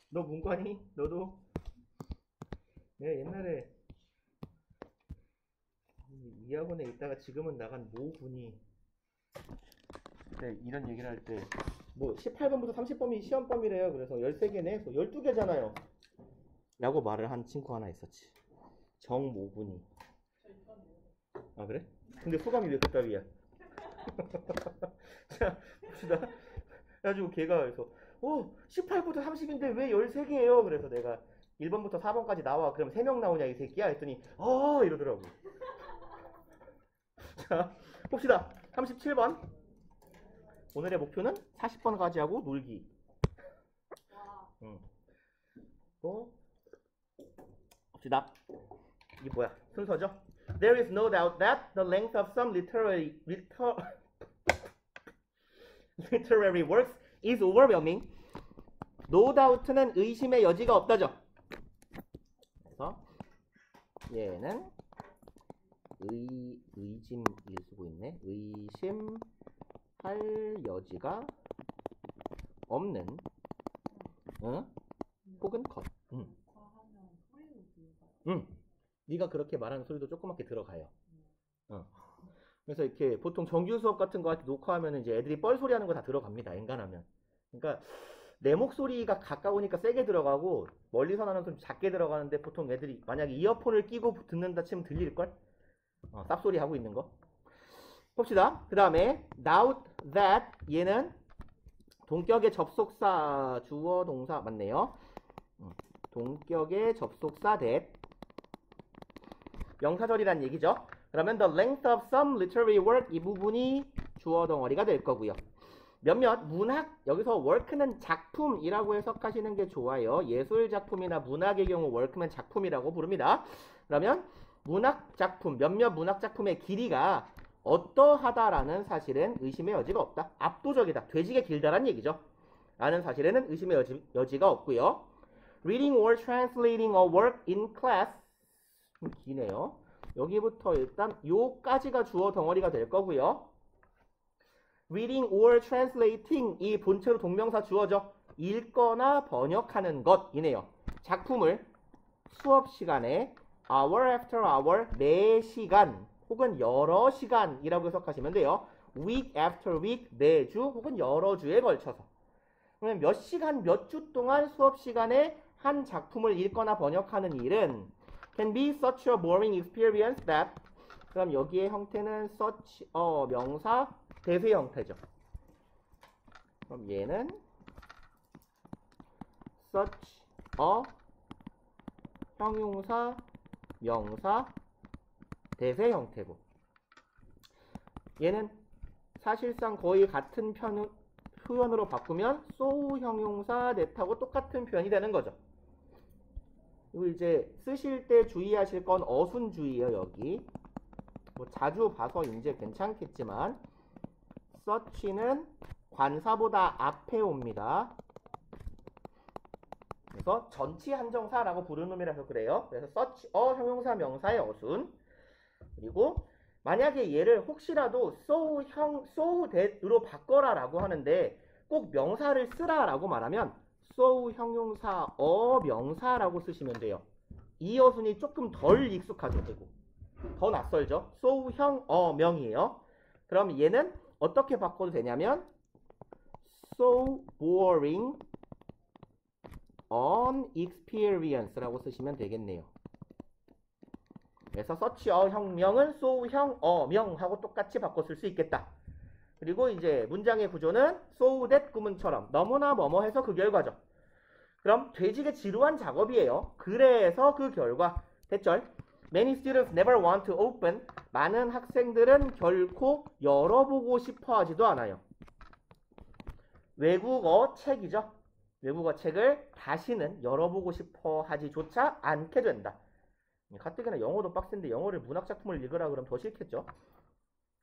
너 문과니? 너도? 내가 옛날에 이 학원에 있다가 지금은 나간 모군이 네, 이런 얘기를 할 때 뭐 18번부터 30번이 시험범위래요. 그래서 13개네? 12개잖아요. 라고 말을 한 친구 하나 있었지. 정모군이. 아 그래? 근데 소감이 왜 그따위야? 자 봅시다. 그래가지고 걔가 그래서 18부터 30인데 왜 13개예요? 그래서 내가 1번부터 4번까지 나와. 그럼 3명 나오냐 이 새끼야? 했더니 이러더라고. 자 봅시다. 37번. 오늘의 목표는 40번까지 하고 놀기. 또 봅시다. 이게 뭐야? 순서죠? There is no doubt that the length of some literary works is overwhelming. No doubt는 의심의 여지가 없다죠. 그래서 얘는 의심일 쓰고 있네. 의심할 여지가 없는 혹은 것. 네가 그렇게 말하는 소리도 조그맣게 들어가요. 그래서 이렇게 보통 정규 수업 같은 거 녹화하면 이제 애들이 뻘소리 하는 거 다 들어갑니다. 엔간하면. 그러니까 내 목소리가 가까우니까 세게 들어가고 멀리서 나는 소리 작게 들어가는데 보통 애들이 만약에 이어폰을 끼고 듣는다 치면 들릴걸? 쌉소리 하고 있는 거. 봅시다. 그 다음에 doubt that 얘는 동격의 접속사 주어 동사 맞네요. 동격의 접속사 that 명사절이란 얘기죠. 그러면 the length of some literary work 이 부분이 주어 덩어리가 될 거고요. 몇몇 문학 여기서 work는 작품이라고 해석하시는 게 좋아요. 예술 작품이나 문학의 경우 work면 작품이라고 부릅니다. 그러면 문학 작품 몇몇 문학 작품의 길이가 어떠하다라는 사실은 의심의 여지가 없다. 압도적이다. 되지게 길다란 얘기죠. 라는 사실에는 의심의 여지가 없고요. Reading or translating a work in class 기네요. 여기부터 일단 요까지가 주어 덩어리가 될 거고요. Reading or translating 이 본체로 동명사 주어죠. 읽거나 번역하는 것이네요. 작품을 수업 시간에 hour after hour 매 시간 혹은 여러 시간이라고 해석하시면 돼요. week after week 매주 혹은 여러 주에 걸쳐서. 그러면 몇 시간 몇 주 동안 수업 시간에 한 작품을 읽거나 번역하는 일은 can be such a boring experience that 그럼 여기의 형태는 such a 명사 대세 형태죠. 그럼 얘는 such a 형용사 명사 대세 형태고 얘는 사실상 거의 같은 표현으로 바꾸면 so 형용사 that하고 똑같은 표현이 되는 거죠. 그리고 이제 쓰실 때 주의하실 건 어순주의예요. 여기 뭐 자주 봐서 이제 괜찮겠지만 such는 관사보다 앞에 옵니다. 그래서 전치 한정사라고 부르는 놈이라서 그래요. 그래서 such a 형용사 명사의 어순. 그리고 만약에 얘를 혹시라도 so that으로 바꿔라 라고 하는데 꼭 명사를 쓰라 라고 말하면 so 형용사 명사라고 쓰시면 돼요. 이 어순이 조금 덜 익숙하죠. 되고 더 낯설죠. so 명이에요. 그럼 얘는 어떻게 바꿔도 되냐면 so boring an experience라고 쓰시면 되겠네요. 그래서 such a 형명은 so 명하고 똑같이 바꿔 쓸 수 있겠다. 그리고 이제 문장의 구조는 so that 구문처럼 너무나 뭐뭐 해서 그 결과죠. 그럼 되지게 지루한 작업이에요. 그래서 그 결과 대절 Many students never want to open 많은 학생들은 결코 열어보고 싶어 하지도 않아요. 외국어 책이죠. 외국어 책을 다시는 열어보고 싶어 하지조차 않게 된다. 가뜩이나 영어도 빡센데 영어를 문학작품을 읽으라 그러면 더 싫겠죠.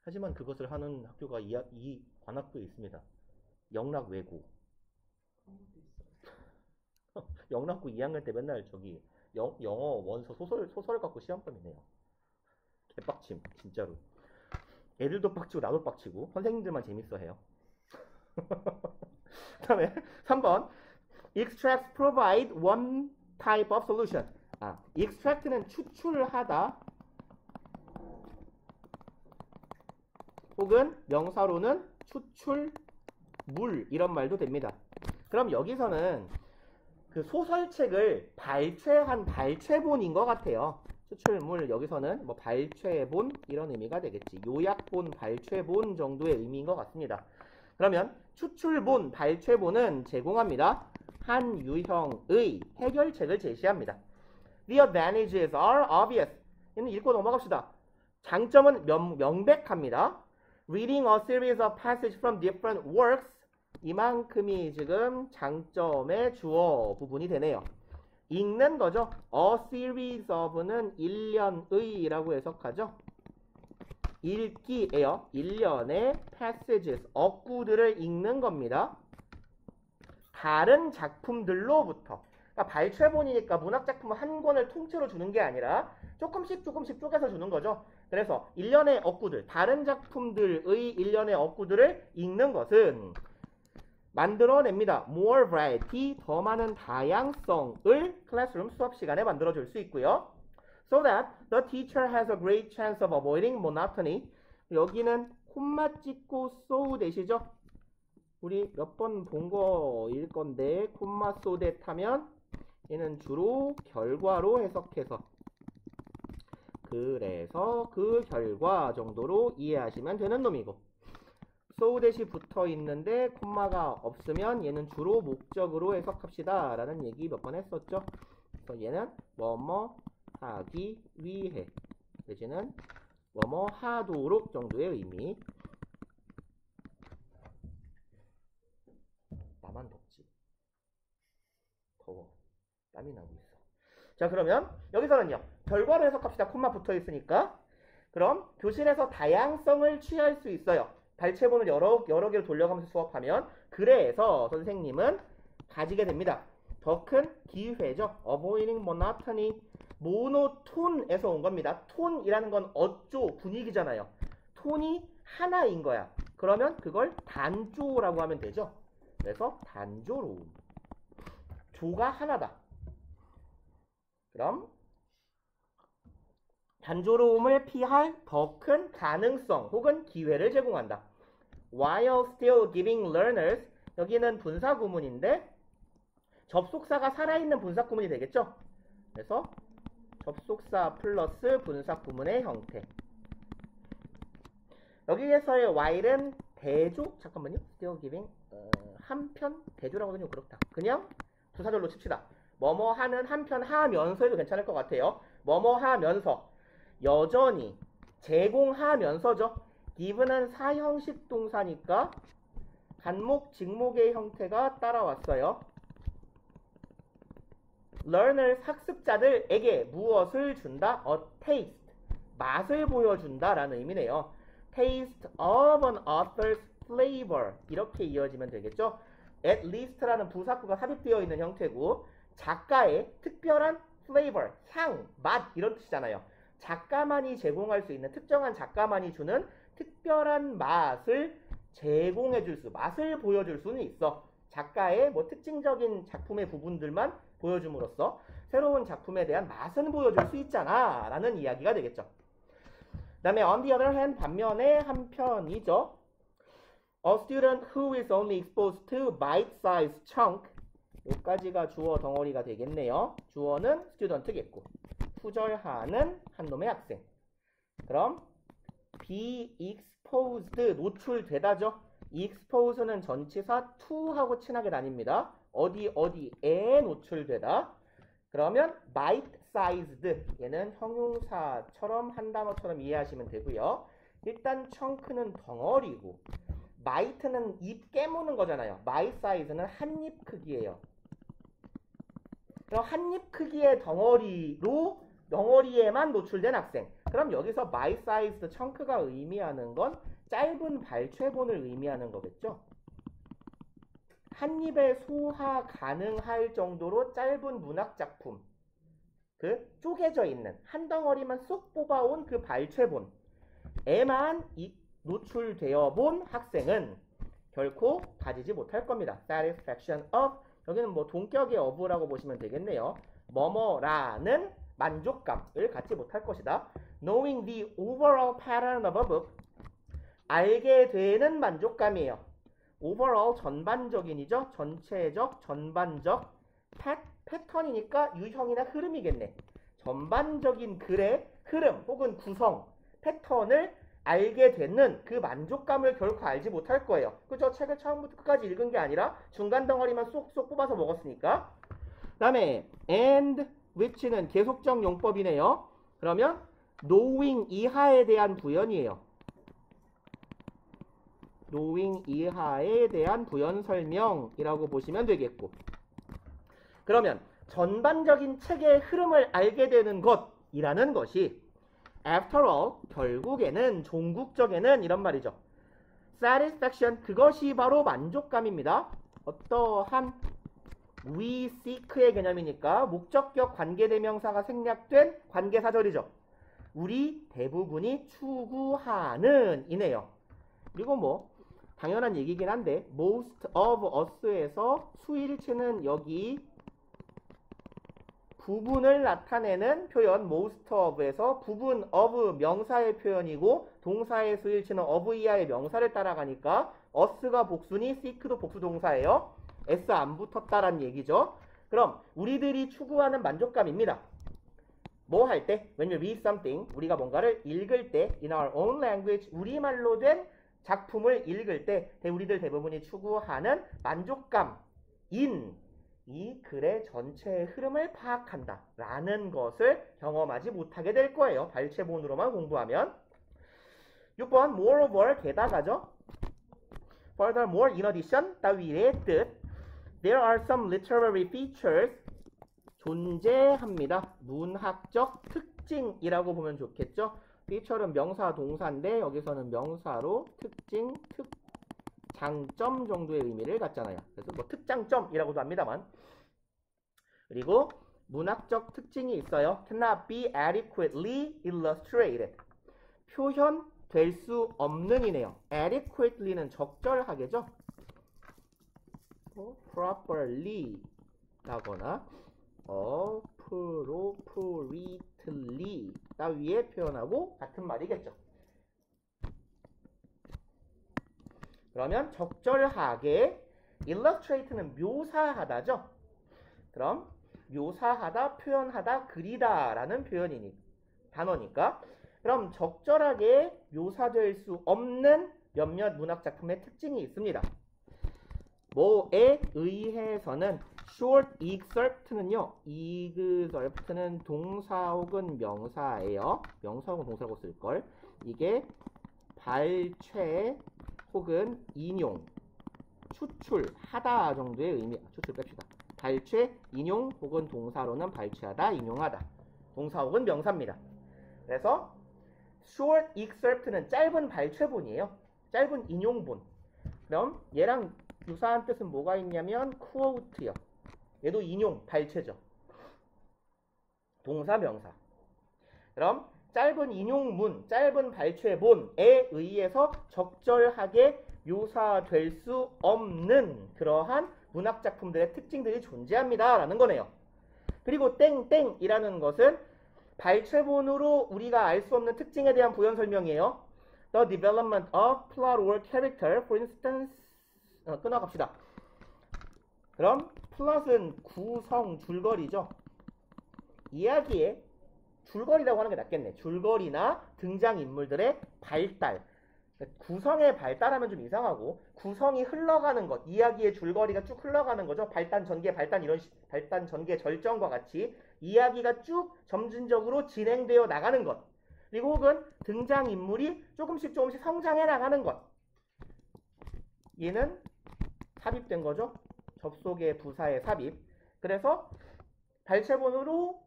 하지만 그것을 하는 학교가 이 관학교에 있습니다. 영락외고. 영락고 2학년 때 맨날 저기 영어 원서 소설 갖고 시험범이네요. 개빡침 진짜로. 애들도 빡치고 나도 빡치고 선생님들만 재밌어 해요. 그 다음에 3번 extracts provide one type of solution. extract는 추출하다 혹은 명사로는 추출물 이런 말도 됩니다. 그럼 여기서는 그 소설책을 발췌한 발췌본인 것 같아요. 추출물 여기서는 뭐 발췌본 이런 의미가 되겠지. 요약본, 발췌본 정도의 의미인 것 같습니다. 그러면 추출본, 발췌본은 제공합니다. 한 유형의 해결책을 제시합니다. The advantages are obvious. 얘는 읽고 넘어갑시다. 장점은 명백합니다. Reading a series of passages from different works. 이만큼이 지금 장점의 주어 부분이 되네요. 읽는 거죠. A series of는 일련의 라고 해석하죠. 읽기예요. 일련의 passages, 어구들을 읽는 겁니다. 다른 작품들로부터. 그러니까 발췌본이니까 문학작품을 한 권을 통째로 주는 게 아니라 조금씩 쪼개서 주는 거죠. 그래서 일련의 어구들, 다른 작품들의 일련의 어구들을 읽는 것은 만들어냅니다. More variety, 더 많은 다양성을 클래스룸 수업 시간에 만들어줄 수 있고요. So that the teacher has a great chance of avoiding monotony. 여기는 콤마 찍고 so 되시죠? 우리 몇 번 본 거일 건데 콤마 so that 하면 얘는 주로 결과로 해석해서 그래서 그 결과 정도로 이해하시면 되는 놈이고 so that이 붙어 있는데 콤마가 없으면 얘는 주로 목적으로 해석합시다 라는 얘기 몇 번 했었죠. 그래서 얘는 뭐뭐 하기 위해 내지는 뭐뭐 하도록 정도의 의미. 나만 덥지. 더워. 땀이 나고 있어. 자, 그러면 여기서는요. 결과로 해석합시다. 콤마 붙어 있으니까. 그럼 교실에서 다양성을 취할 수 있어요. 발췌본을 여러 개를 돌려가면서 수업하면. 그래서 선생님은 가지게 됩니다. 더 큰 기회죠. Avoiding monotony. 모노톤에서 온 겁니다. 톤이라는 건 어조, 분위기잖아요. 톤이 하나인 거야. 그러면 그걸 단조라고 하면 되죠. 그래서 단조로움. 조가 하나다. 그럼 단조로움을 피할 더 큰 가능성 혹은 기회를 제공한다. While still giving learners. 여기는 분사 구문인데 접속사가 살아있는 분사 구문이 되겠죠. 그래서 접속사 플러스 분사 구문의 형태. 여기에서의 while은 대조, 잠깐만요. still giving 한편 대조라고 하면 좀 그렇다. 그냥 부사절로 칩시다. 뭐뭐 하는 한편 하면서 해도 괜찮을 것 같아요. 뭐뭐 하면서 여전히 제공하면서죠. give는 사형식 동사니까 간목 직목의 형태가 따라왔어요. learners 학습자들에게 무엇을 준다? a taste 맛을 보여준다 라는 의미네요. taste of an author's flavor 이렇게 이어지면 되겠죠. at least라는 부사구가 삽입되어 있는 형태고 작가의 특별한 flavor 향, 맛 이런 뜻이잖아요. 작가만이 제공할 수 있는 특정한 작가만이 주는 특별한 맛을 제공해 줄 수, 맛을 보여줄 수는 있어. 작가의 뭐 특징적인 작품의 부분들만 보여줌으로써 새로운 작품에 대한 맛은 보여줄 수 있잖아 라는 이야기가 되겠죠. 그 다음에 on the other hand 반면에 한편이죠. A student who is only exposed to bite-sized chunk 여기까지가 주어 덩어리가 되겠네요. 주어는 student겠고 후절하는 한 놈의 학생. 그럼 be exposed 노출되다죠. expose는 전치사 to하고 친하게 다닙니다. 어디에 노출되다. 그러면 bite-sized 얘는 형용사처럼 한 단어처럼 이해하시면 되고요. 일단 chun크는 덩어리고 bite는 입 깨무는 거잖아요. bite-size는 한 입 크기예요. 그럼 한 입 크기의 덩어리에만 노출된 학생. 그럼 여기서 bite-sized chun크가 의미하는 건 짧은 발췌본을 의미하는 거겠죠. 한 입에 소화 가능할 정도로 짧은 문학작품, 그 쪼개져 있는 한 덩어리만 쏙 뽑아온 그 발췌본에만 노출되어 본 학생은 결코 가지지 못할 겁니다. Satisfaction of 여기는 뭐 동격의 of라고 보시면 되겠네요. 뭐뭐라는 만족감을 갖지 못할 것이다. Knowing the overall pattern of a book. 알게 되는 만족감이에요. overall 전반적인이죠. 전체적, 전반적. 패턴이니까 유형이나 흐름이겠네. 전반적인 글의 흐름 혹은 구성, 패턴을 알게 되는 그 만족감을 결코 알지 못할 거예요. 그죠? 책을 처음부터 끝까지 읽은 게 아니라 중간 덩어리만 쏙쏙 뽑아서 먹었으니까. 그 다음에 and which는 계속적 용법이네요. 그러면 knowing 이하에 대한 부연이에요. knowing 이하에 대한 부연 설명이라고 보시면 되겠고. 그러면 전반적인 책의 흐름을 알게 되는 것이라는 것이 after all, 결국에는, 종국적에는 이런 말이죠. satisfaction, 그것이 바로 만족감입니다. 어떠한 we seek의 개념이니까 목적격 관계대명사가 생략된 관계사절이죠. 우리 대부분이 추구하는 이네요. 그리고 뭐 당연한 얘기긴 한데 most of us에서 수일치는 여기 부분을 나타내는 표현 most of에서 부분 of 명사의 표현이고 동사의 수일치는 of 이하의 명사를 따라가니까 us가 복수니 seek도 복수 동사예요. s 안 붙었다란 얘기죠. 그럼 우리들이 추구하는 만족감입니다. 뭐 할 때? When you read something, 우리가 뭔가를 읽을 때 in our own language, 우리말로 된 작품을 읽을 때 우리들 대부분이 추구하는 만족감인 이 글의 전체의 흐름을 파악한다 라는 것을 경험하지 못하게 될 거예요. 발췌본으로만 공부하면. 6번 moreover, 게다가죠. Furthermore, in addition, 따위의 뜻. There are some literary features. 존재합니다. 문학적 특징이라고 보면 좋겠죠. feature는 명사 동사인데 여기서는 명사로 특징, 장점 정도의 의미를 갖잖아요. 그래서 뭐 특장점이라고도 합니다만. 그리고 문학적 특징이 있어요. cannot be adequately illustrated. 표현될 수 없는 이네요. adequately는 적절하게죠. properly 라거나 appropriately 따위에 표현하고 같은 말이겠죠. 그러면 적절하게 illustrate는 묘사하다죠. 그럼 묘사하다, 표현하다, 그리다 라는 단어니까 그럼 적절하게 묘사될 수 없는 몇몇 문학작품의 특징이 있습니다. 뭐에 의해서는 short excerpt는요. excerpt는 동사 혹은 명사예요. 명사 혹은 동사라고 쓸걸. 이게 발췌 혹은 인용, 추출하다 정도의 의미. 추출 뺍시다. 발췌, 인용 혹은 동사로는 발췌하다, 인용하다. 동사 혹은 명사입니다. 그래서 short excerpt는 짧은 발췌본이에요. 짧은 인용본. 그럼 얘랑 유사한 뜻은 뭐가 있냐면 quote요. 얘도 인용, 발췌죠. 동사, 명사. 그럼 짧은 인용문, 짧은 발췌본에 의해서 적절하게 묘사될 수 없는 그러한 문학작품들의 특징들이 존재합니다 라는 거네요. 그리고 땡땡이라는 것은 발췌본으로 우리가 알 수 없는 특징에 대한 부연 설명이에요. The development of plot or character, for instance. 끊어갑시다. 그럼 플롯은 구성, 줄거리죠. 이야기의 줄거리라고 하는 게 낫겠네. 줄거리나 등장인물들의 발달. 구성의 발달하면 좀 이상하고 구성이 흘러가는 것, 이야기의 줄거리가 쭉 흘러가는 거죠. 발단, 전개, 발단, 전개, 절정과 같이 이야기가 쭉 점진적으로 진행되어 나가는 것. 그리고 혹은 등장인물이 조금씩 성장해 나가는 것. 얘는 삽입된 거죠. 접속의 부사의 삽입. 그래서 발췌본으로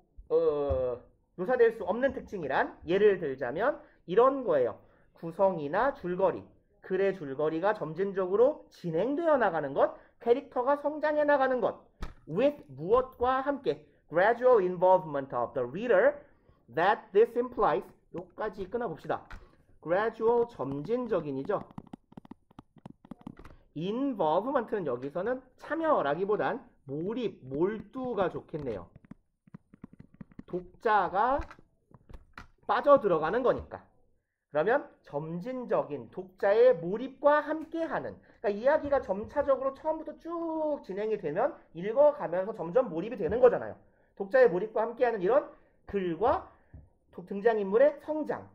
묘사될 수 없는 특징이란 예를 들자면 이런 거예요. 구성이나 줄거리, 글의 줄거리가 점진적으로 진행되어 나가는 것, 캐릭터가 성장해 나가는 것, with 무엇과 함께 gradual involvement of the reader that this implies. 요까지 끊어봅시다. gradual 점진적인이죠. involvement는 여기서는 참여라기보단 몰입, 몰두가 좋겠네요. 독자가 빠져 들어가는 거니까. 그러면 점진적인 독자의 몰입과 함께하는, 그러니까 이야기가 점차적으로 처음부터 쭉 진행이 되면 읽어가면서 점점 몰입이 되는 거잖아요. 독자의 몰입과 함께하는 이런 글과 등장인물의 성장,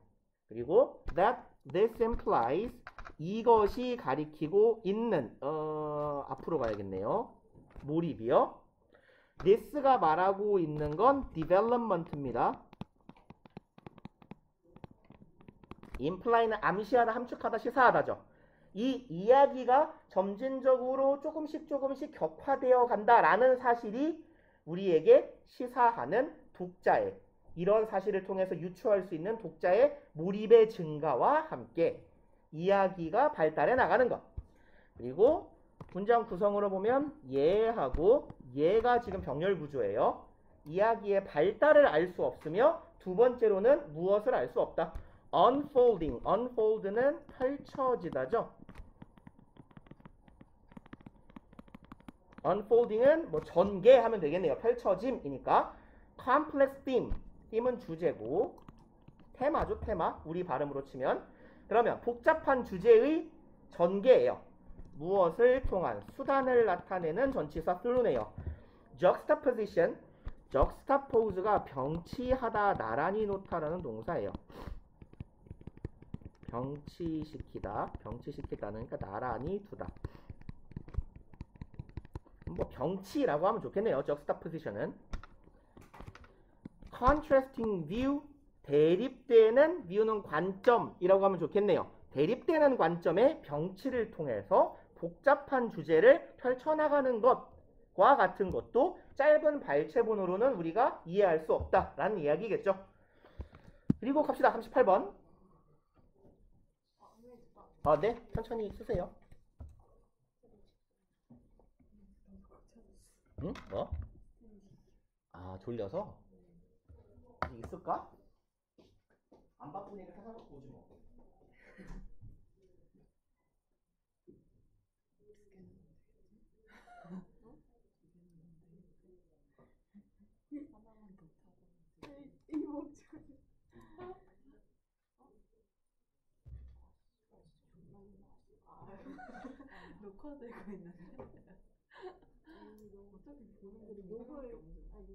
그리고 that this implies, 이것이 가리키고 있는, 앞으로 가야겠네요. 몰입이요. this가 말하고 있는 건 development입니다. imply는 암시하다, 함축하다, 시사하다죠. 이 이야기가 점진적으로 조금씩 격화되어 간다라는 사실이 우리에게 시사하는 독자의, 이런 사실을 통해서 유추할 수 있는 독자의 몰입의 증가와 함께 이야기가 발달해 나가는 것. 그리고 문장 구성으로 보면 얘하고 얘가 지금 병렬 구조예요. 이야기의 발달을 알 수 없으며 두 번째로는 무엇을 알 수 없다. unfolding, unfold는 펼쳐지다죠. unfolding은 뭐 전개하면 되겠네요. 펼쳐짐이니까. complex theme, theme은 주제고 테마죠, 테마. 우리 발음으로 치면. 그러면 복잡한 주제의 전개예요. 무엇을 통한, 수단을 나타내는 전치사 through네요. juxtaposition, juxtapose가 병치하다, 나란히 놓다라는 동사예요. 병치시키다, 병치시키다는 그러니까 나란히 두다. 뭐 병치라고 하면 좋겠네요. juxtaposition은. contrasting view, 대립되는 view는 관점이라고 하면 좋겠네요. 대립되는 관점의 병치를 통해서 복잡한 주제를 펼쳐나가는 것과 같은 것도 짧은 발췌본으로는 우리가 이해할 수 없다라는 이야기겠죠. 그리고 갑시다. 38번. 네. 천천히 쓰세요. 응? 뭐? 졸려서? 있을까? 안 바쁘니까 찾아놓고 오지 뭐. 녹화되고 있는데. 어차피 보는 게 욕을 해야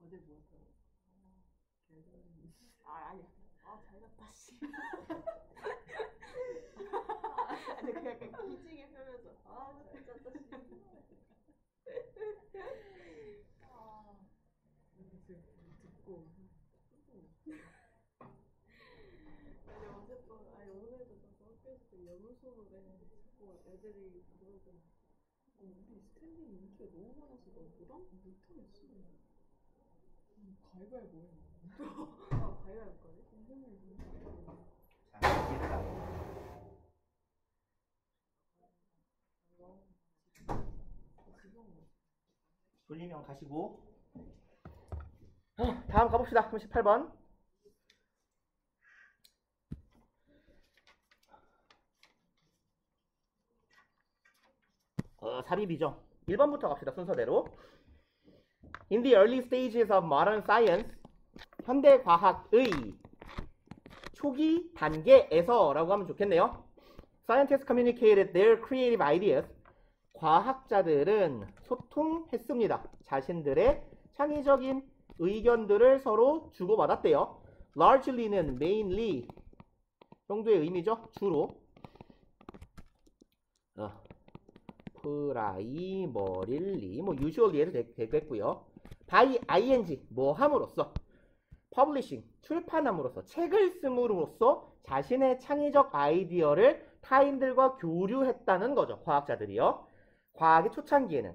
어제 뭐였더라? 아니. 잘 갔다 씨. 아니 그 약간 기지개 펴면서 잘 갔다 씨. 듣고. 오늘도 학교에서 영어 수업을 자꾸 애들이 그러더니 우리 스탠딩 인기가 너무 많아서 너랑 못하겠어. 가위바위보 해. 가위바위보 거리? 졸리면 가시고. 다음 가봅시다. 38번. 삽입이죠. 1번부터 갑시다. 순서대로. In the early stages of modern science, 현대 과학의 초기 단계에서 라고 하면 좋겠네요. Scientists communicated their creative ideas. 과학자들은 소통했습니다. 자신들의 창의적인 의견들을 서로 주고받았대요. Largely는 mainly 정도의 의미죠. 주로. primarily, 뭐 usually 해도 되겠고요. by ing, 뭐 함으로써. publishing, 출판함으로써, 책을 씀으로써 자신의 창의적 아이디어를 타인들과 교류했다는 거죠. 과학자들이요. 과학의 초창기에는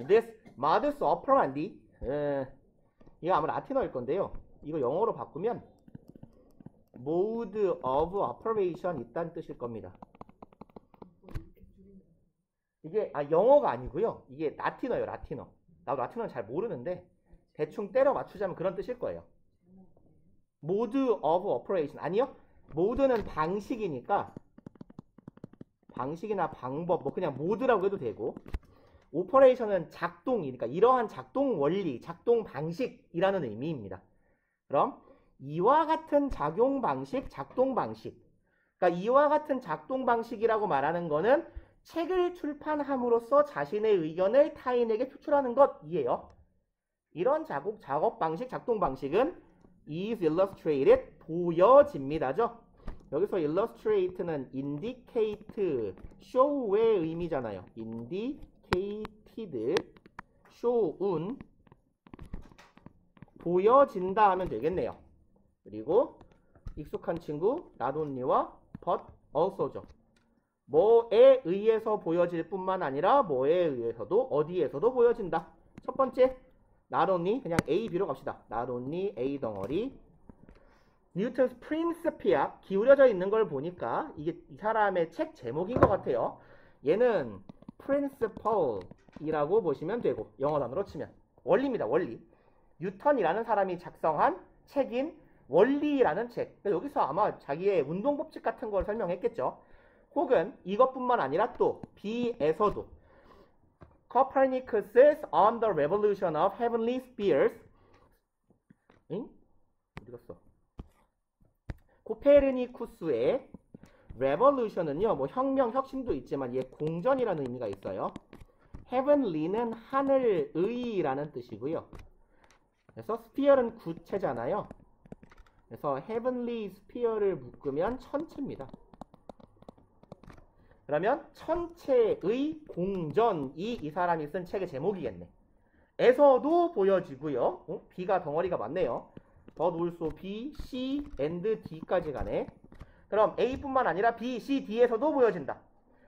this modus operandi, 이거 아마 라틴어일 건데요. 이거 영어로 바꾸면 mode of operation 있다는 뜻일 겁니다. 이게 영어가 아니고요. 이게 라틴어예요. 라틴어. 나도 라틴어는 잘 모르는데 대충 때려 맞추자면 그런 뜻일 거예요. mode of operation. 아니요. mode는 방식이니까 방식이나 방법, 뭐 그냥 mode라고 해도 되고, operation은 작동이니까 이러한 작동 원리, 작동 방식이라는 의미입니다. 그럼 이와 같은 작용 방식, 작동 방식. 그러니까 이와 같은 작동 방식이라고 말하는 거는 책을 출판함으로써 자신의 의견을 타인에게 표출하는 것이에요. 이런 작업 방식, 작동 방식은 is illustrated, 보여집니다죠. 여기서 illustrate는 indicate, show의 의미잖아요. indicated, show은 보여진다 하면 되겠네요. 그리고 익숙한 친구 not only와 but also죠. 뭐에 의해서 보여질 뿐만 아니라 뭐에 의해서도 어디에서도 보여진다. 첫 번째 not only, 그냥 A, B로 갑시다. not only A 덩어리. 뉴턴's 프린시피아, 기울여져 있는 걸 보니까 이게 이 사람의 책 제목인 것 같아요. 얘는 principle이라고 보시면 되고, 영어 단어로 치면 원리입니다. 원리. 뉴턴이라는 사람이 작성한 책인 원리라는 책. 여기서 아마 자기의 운동 법칙 같은 걸 설명했겠죠. 혹은 이것뿐만 아니라 또 B에서도 Copernicus's On the Revolution of Heavenly Spheres. 응? 어디 갔어? 코페르니쿠스의 Revolution은요, 뭐 혁명, 혁신도 있지만 얘 공전이라는 의미가 있어요. Heavenly는 하늘의라는 뜻이고요. 그래서 sphere는 구체잖아요. 그래서 heavenly sphere를 묶으면 천체입니다. 그러면 천체의 공전이 이 사람이 쓴 책의 제목이겠네. 에서도 보여지고요. B가 덩어리가 많네요. but also B, C, and D까지 가네. 그럼 A뿐만 아니라 B, C, D에서도 보여진다.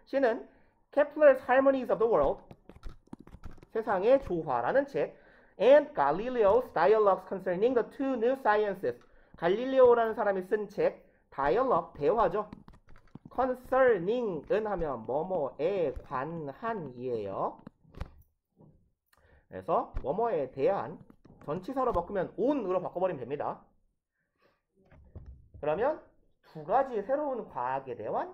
C는 Kepler's Harmonies of the World, 세상의 조화라는 책, and Galileo's Dialogues Concerning the Two New Sciences, 갈릴레오라는 사람이 쓴 책, dialogue, 대화죠. concerning은 하면 뭐뭐에 관한이에요. 그래서 뭐뭐에 대한, 전치사로 바꾸면 on으로 바꿔버리면 됩니다. 그러면 두 가지 새로운 과학에 대한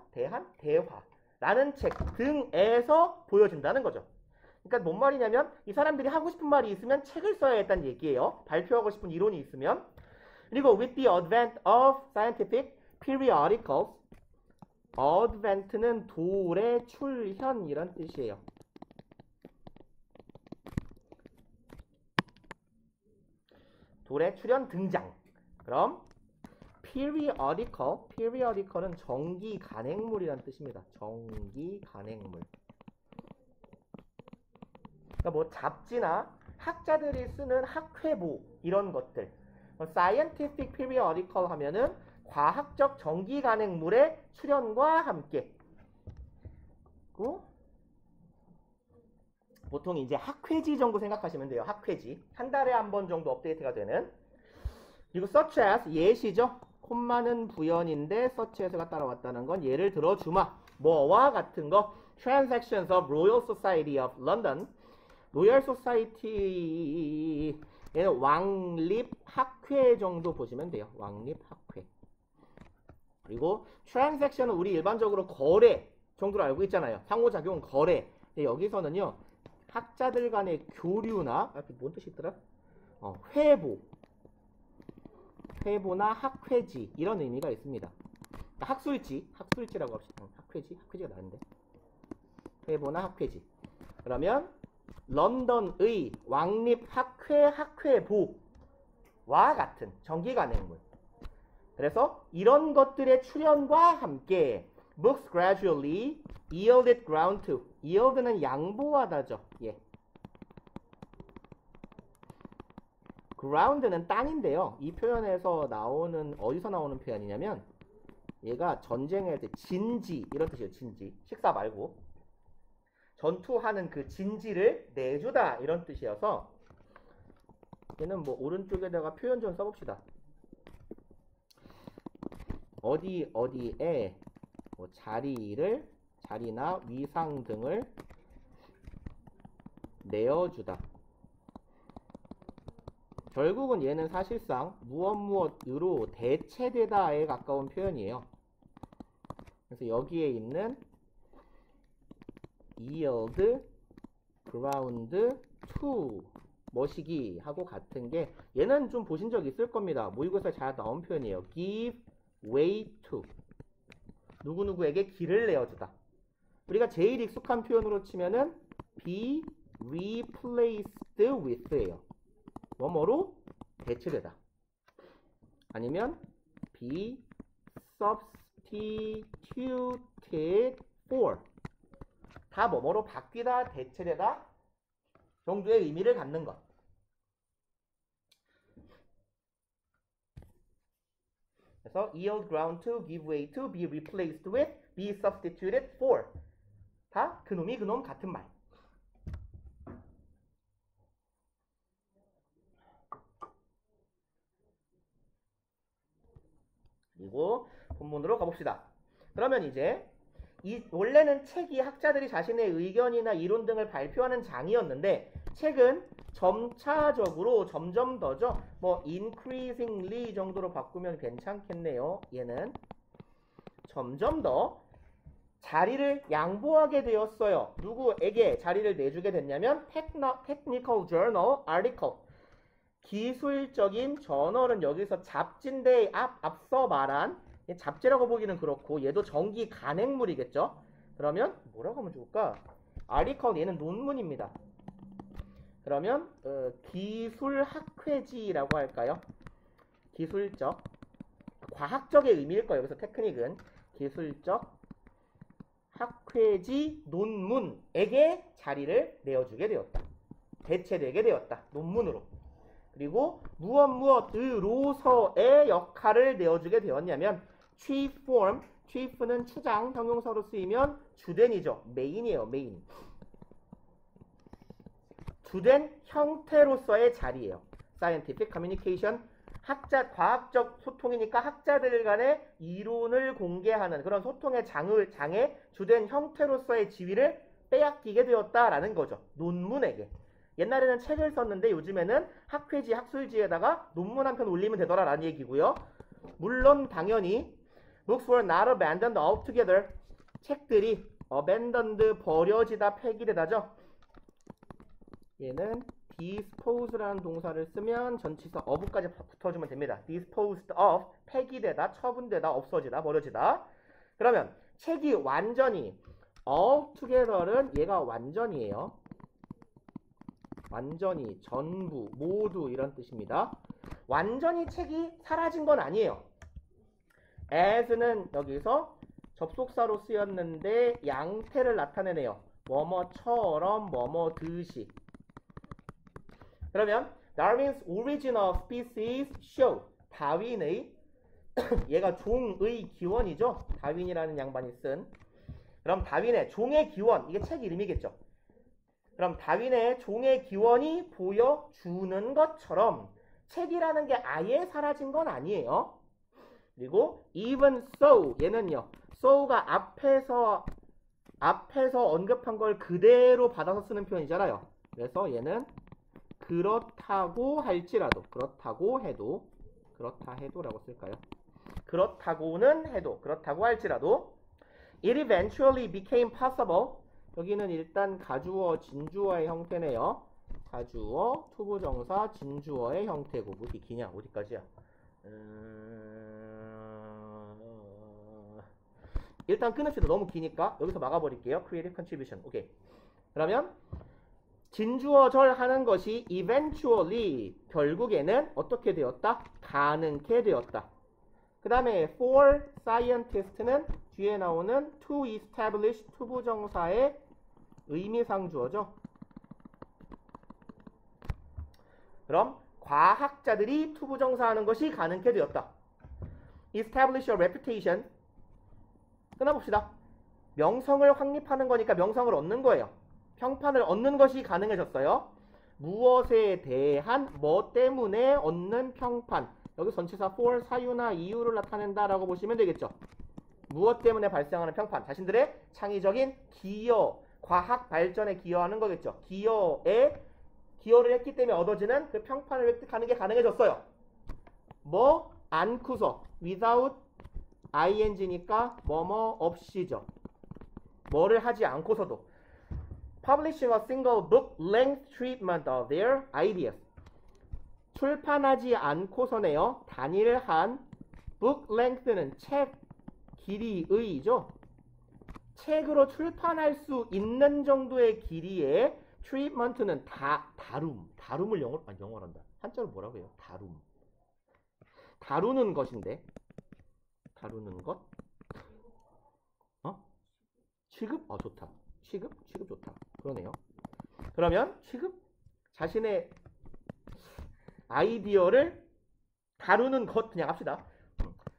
대화라는 책 등에서 보여진다는 거죠. 그러니까 뭔 말이냐면 이 사람들이 하고 싶은 말이 있으면 책을 써야겠다는 얘기예요. 발표하고 싶은 이론이 있으면. 그리고 with the advent of scientific periodicals, advent는 돌의 출현 이런 뜻이에요. 돌의 출현 등장. 그럼 periodical은 정기 간행물이란 뜻입니다. 정기 간행물. 그러니까 뭐 잡지나 학자들이 쓰는 학회보 이런 것들. scientific periodical 하면은 과학적 정기 간행물의 출현과 함께. 보통 이제 학회지 정도 생각하시면 돼요. 학회지. 한 달에 한 번 정도 업데이트가 되는. 그리고 such as, 예시죠. 콤마는 부연인데 such as가 따라왔다는 건 예를 들어 주마. 뭐와 같은 거. Transactions of Royal Society of London. 로열 소사이티, 얘는 왕립학회 정도 보시면 돼요. 왕립학회. 그리고 트랜잭션은 우리 일반적으로 거래 정도로 알고 있잖아요. 상호작용 거래. 근데 여기서는요, 학자들 간의 교류나, 뭔 뜻이 있더라? 회보나 학회지 이런 의미가 있습니다. 학술지라고 합시다. 학회지가 나은데. 회보나 학회지. 그러면 런던의 왕립학회 학회보와 같은 정기 간행물. 그래서 이런 것들의 출현과 함께 books gradually yielded ground to. yield는 양보하다죠. 예. ground는 땅인데요. 이 표현에서 나오는, 어디서 나오는 표현이냐면 얘가 전쟁할 때 진지 이런 뜻이에요. 진지. 식사 말고. 전투하는 그 진지를 내주다 이런 뜻이어서 얘는 뭐 오른쪽에다가 표현 좀 써봅시다. 어디에 뭐 자리나 위상 등을 내어주다. 결국은 얘는 사실상 무엇으로 대체되다에 가까운 표현이에요. 그래서 여기에 있는 yield, ground to 뭐시기 하고 같은 게 얘는 좀 보신 적 있을 겁니다. 모의고사에 잘 나온 표현이에요. give way to 누구누구에게 길을 내어주다. 우리가 제일 익숙한 표현으로 치면은 be replaced with예요. 뭐뭐로 대체되다. 아니면 be substituted for 다 뭐뭐로 바뀌다, 대체되다 정도의 의미를 갖는 것. 그래서 yield ground to, give way to, be replaced with, be substituted for 다 그놈이 그놈 같은 말. 그리고 본문으로 가봅시다. 그러면 이제 원래는 책이 학자들이 자신의 의견이나 이론 등을 발표하는 장이었는데 책은 점차적으로 점점 더죠. 뭐 increasingly 정도로 바꾸면 괜찮겠네요. 얘는 점점 더 자리를 양보하게 되었어요. 누구에게 자리를 내주게 됐냐면 technical journal article 기술적인 저널은 여기서 잡지인데 앞서 말한 잡지라고 보기는 그렇고 얘도 정기 간행물이겠죠. 그러면 뭐라고 하면 좋을까? article 얘는 논문입니다. 그러면 기술학회지라고 할까요? 기술적 과학적의 의미일 거예요. 여기서 테크닉은 기술적 학회지 논문에게 자리를 내어주게 되었다. 대체되게 되었다. 논문으로. 그리고 무엇으로서의 역할을 내어주게 되었냐면 chief form, chief는 추장, 형용사로 쓰이면 주된이죠. 메인이에요. 메인. 주된 형태로서의 자리예요. scientific communication, 과학적 소통이니까 학자들 간의 이론을 공개하는 그런 소통의 장의 주된 형태로서의 지위를 빼앗기게 되었다라는 거죠. 논문에게. 옛날에는 책을 썼는데 요즘에는 학회지, 학술지에다가 논문 한 편 올리면 되더라라는 얘기고요. 물론 당연히 books were not abandoned altogether. 책들이 abandoned, 버려지다, 폐기되다죠. 얘는 dispose라는 동사를 쓰면 전치사 of까지 붙어주면 됩니다. disposed of, 폐기되다, 처분되다, 없어지다, 버려지다. 그러면 책이 완전히 altogether는 얘가 완전이에요. 완전히, 전부, 모두 이런 뜻입니다. 완전히 책이 사라진 건 아니에요. as는 여기서 접속사로 쓰였는데 양태를 나타내네요. 뭐뭐처럼, 뭐뭐듯이. 그러면 Darwin's Origin of Species show 다윈의 얘가 종의 기원이죠. 다윈이라는 양반이 쓴. 그럼 다윈의 종의 기원, 이게 책 이름이겠죠. 그럼 다윈의 종의 기원이 보여주는 것처럼 책이라는 게 아예 사라진 건 아니에요. 그리고 even so, 얘는요. so가 앞에서 언급한 걸 그대로 받아서 쓰는 표현이잖아요. 그래서 얘는 그렇다고 할지라도, 그렇다고 해도, 그렇다 해도라고 쓸까요? 그렇다고는 해도, 그렇다고 할지라도 it eventually became possible. 여기는 일단 가주어, 진주어의 형태네요. 가주어, 투부정사, 진주어의 형태고. 뭐 이렇게 기냐? 어디까지야? 일단 끊읍시다. 너무 기니까 여기서 막아버릴게요. Creative contribution. 오케이. 그러면 진주어절 하는 것이 eventually 결국에는 어떻게 되었다? 가능케 되었다. 그 다음에 for scientist는 뒤에 나오는 to establish 투부정사의 의미상 주어죠. 그럼 과학자들이 투부정사 하는 것이 가능케 되었다. establish a reputation. 끊어봅시다. 명성을 확립하는 거니까 명성을 얻는 거예요. 평판을 얻는 것이 가능해졌어요. 무엇에 대한 뭐 때문에 얻는 평판. 여기 전치사 for 사유나 이유를 나타낸다라고 보시면 되겠죠. 무엇 때문에 발생하는 평판. 자신들의 창의적인 기여, 과학 발전에 기여하는 거겠죠. 기여에 기여를 했기 때문에 얻어지는 그 평판을 획득하는 게 가능해졌어요. 뭐 않고서 without ing니까 뭐뭐 없이죠. 뭐를 하지 않고서도 publishing a single book length treatment of their ideas. 출판하지 않고서네요. 단일한 book length는 책 길이의죠. 책으로 출판할 수 있는 정도의 길이의 treatment는 다룸을 영어란다. 한자로 뭐라고 해요? 다루는 것인데 다루는 것? 취급? 좋다. 취급 좋다. 그러네요. 그러면 취급? 자신의 아이디어를 다루는 것 그냥 합시다.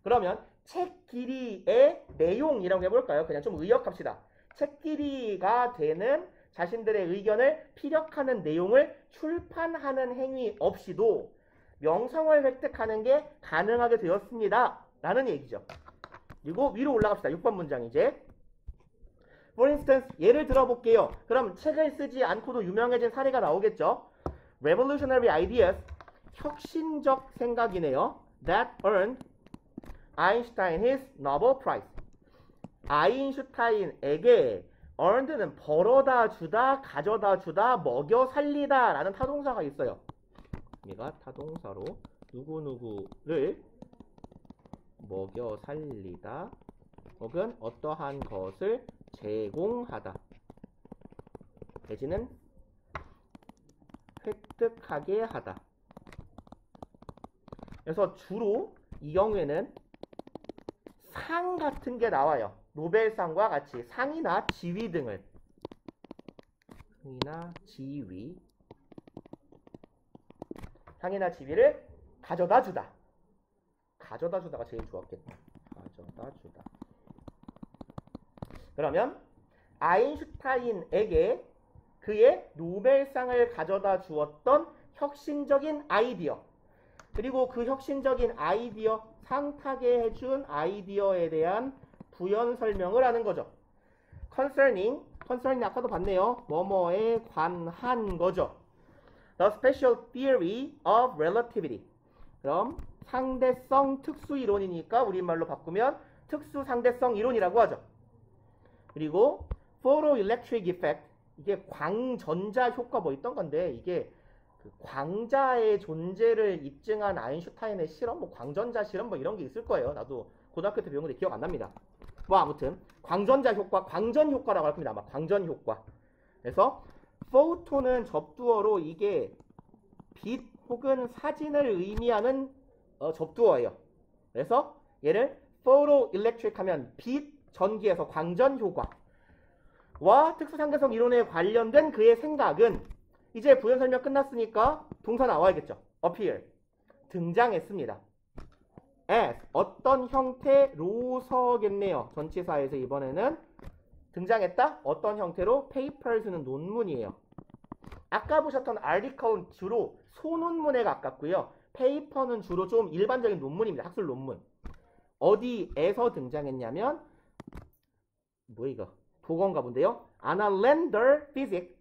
그러면 책 길이의 내용이라고 해볼까요? 그냥 좀 의역합시다. 책 길이가 되는 자신들의 의견을 피력하는 내용을 출판하는 행위 없이도 명성을 획득하는 게 가능하게 되었습니다. 라는 얘기죠. 그리고 위로 올라갑시다. 6번 문장 이제. For instance, 예를 들어볼게요. 그럼 책을 쓰지 않고도 유명해진 사례가 나오겠죠. Revolutionary ideas, 혁신적 생각이네요. That earned Einstein his Nobel Prize. 아인슈타인에게 earned는 벌어다 주다, 가져다 주다, 먹여 살리다 라는 타동사가 있어요. 얘가 타동사로 누구누구를 먹여 살리다 혹은 어떠한 것을 제공하다 내지는 획득하게 하다. 그래서 주로 이 경우에는 상 같은 게 나와요. 노벨상과 같이 상이나 지위 등을 상이나 지위를 가져다 주다. 가져다 주다가 제일 좋았겠다. 가져다 주다. 그러면 아인슈타인에게 그의 노벨상을 가져다 주었던 혁신적인 아이디어 그리고 그 혁신적인 아이디어 상타게 해준 아이디어에 대한 부연 설명을 하는 거죠. concerning 아까도 봤네요. 뭐뭐에 관한 거죠. The special theory of relativity. 그럼 상대성 특수 이론이니까 우리말로 바꾸면 특수 상대성 이론이라고 하죠. 그리고 photoelectric effect. 이게 광전자 효과 뭐 있던 건데 이게 그 광자의 존재를 입증한 아인슈타인의 실험, 뭐 광전자 실험 뭐 이런 게 있을 거예요. 나도 고등학교 때 배운 건데 기억 안 납니다. 뭐 아무튼 광전자 효과, 광전 효과라고 할 겁니다. 아마 광전 효과. 그래서 photo는 접두어로 이게 빛 혹은 사진을 의미하는 접두어예요. 그래서 얘를 photoelectric 하면 빛, 전기에서 광전 효과와 특수상대성 이론에 관련된 그의 생각은 이제 부연 설명 끝났으니까 동사 나와야겠죠. appear. 등장했습니다. as. 어떤 형태로서겠네요. 전치사에서 이번에는 등장했다? 어떤 형태로? papers는 논문이에요. 아까 보셨던 article은 주로 소논문에 가깝고요. paper는 주로 좀 일반적인 논문입니다. 학술 논문. 어디에서 등장했냐면 뭐 이거? 도건가 본데요. Annalender Physics.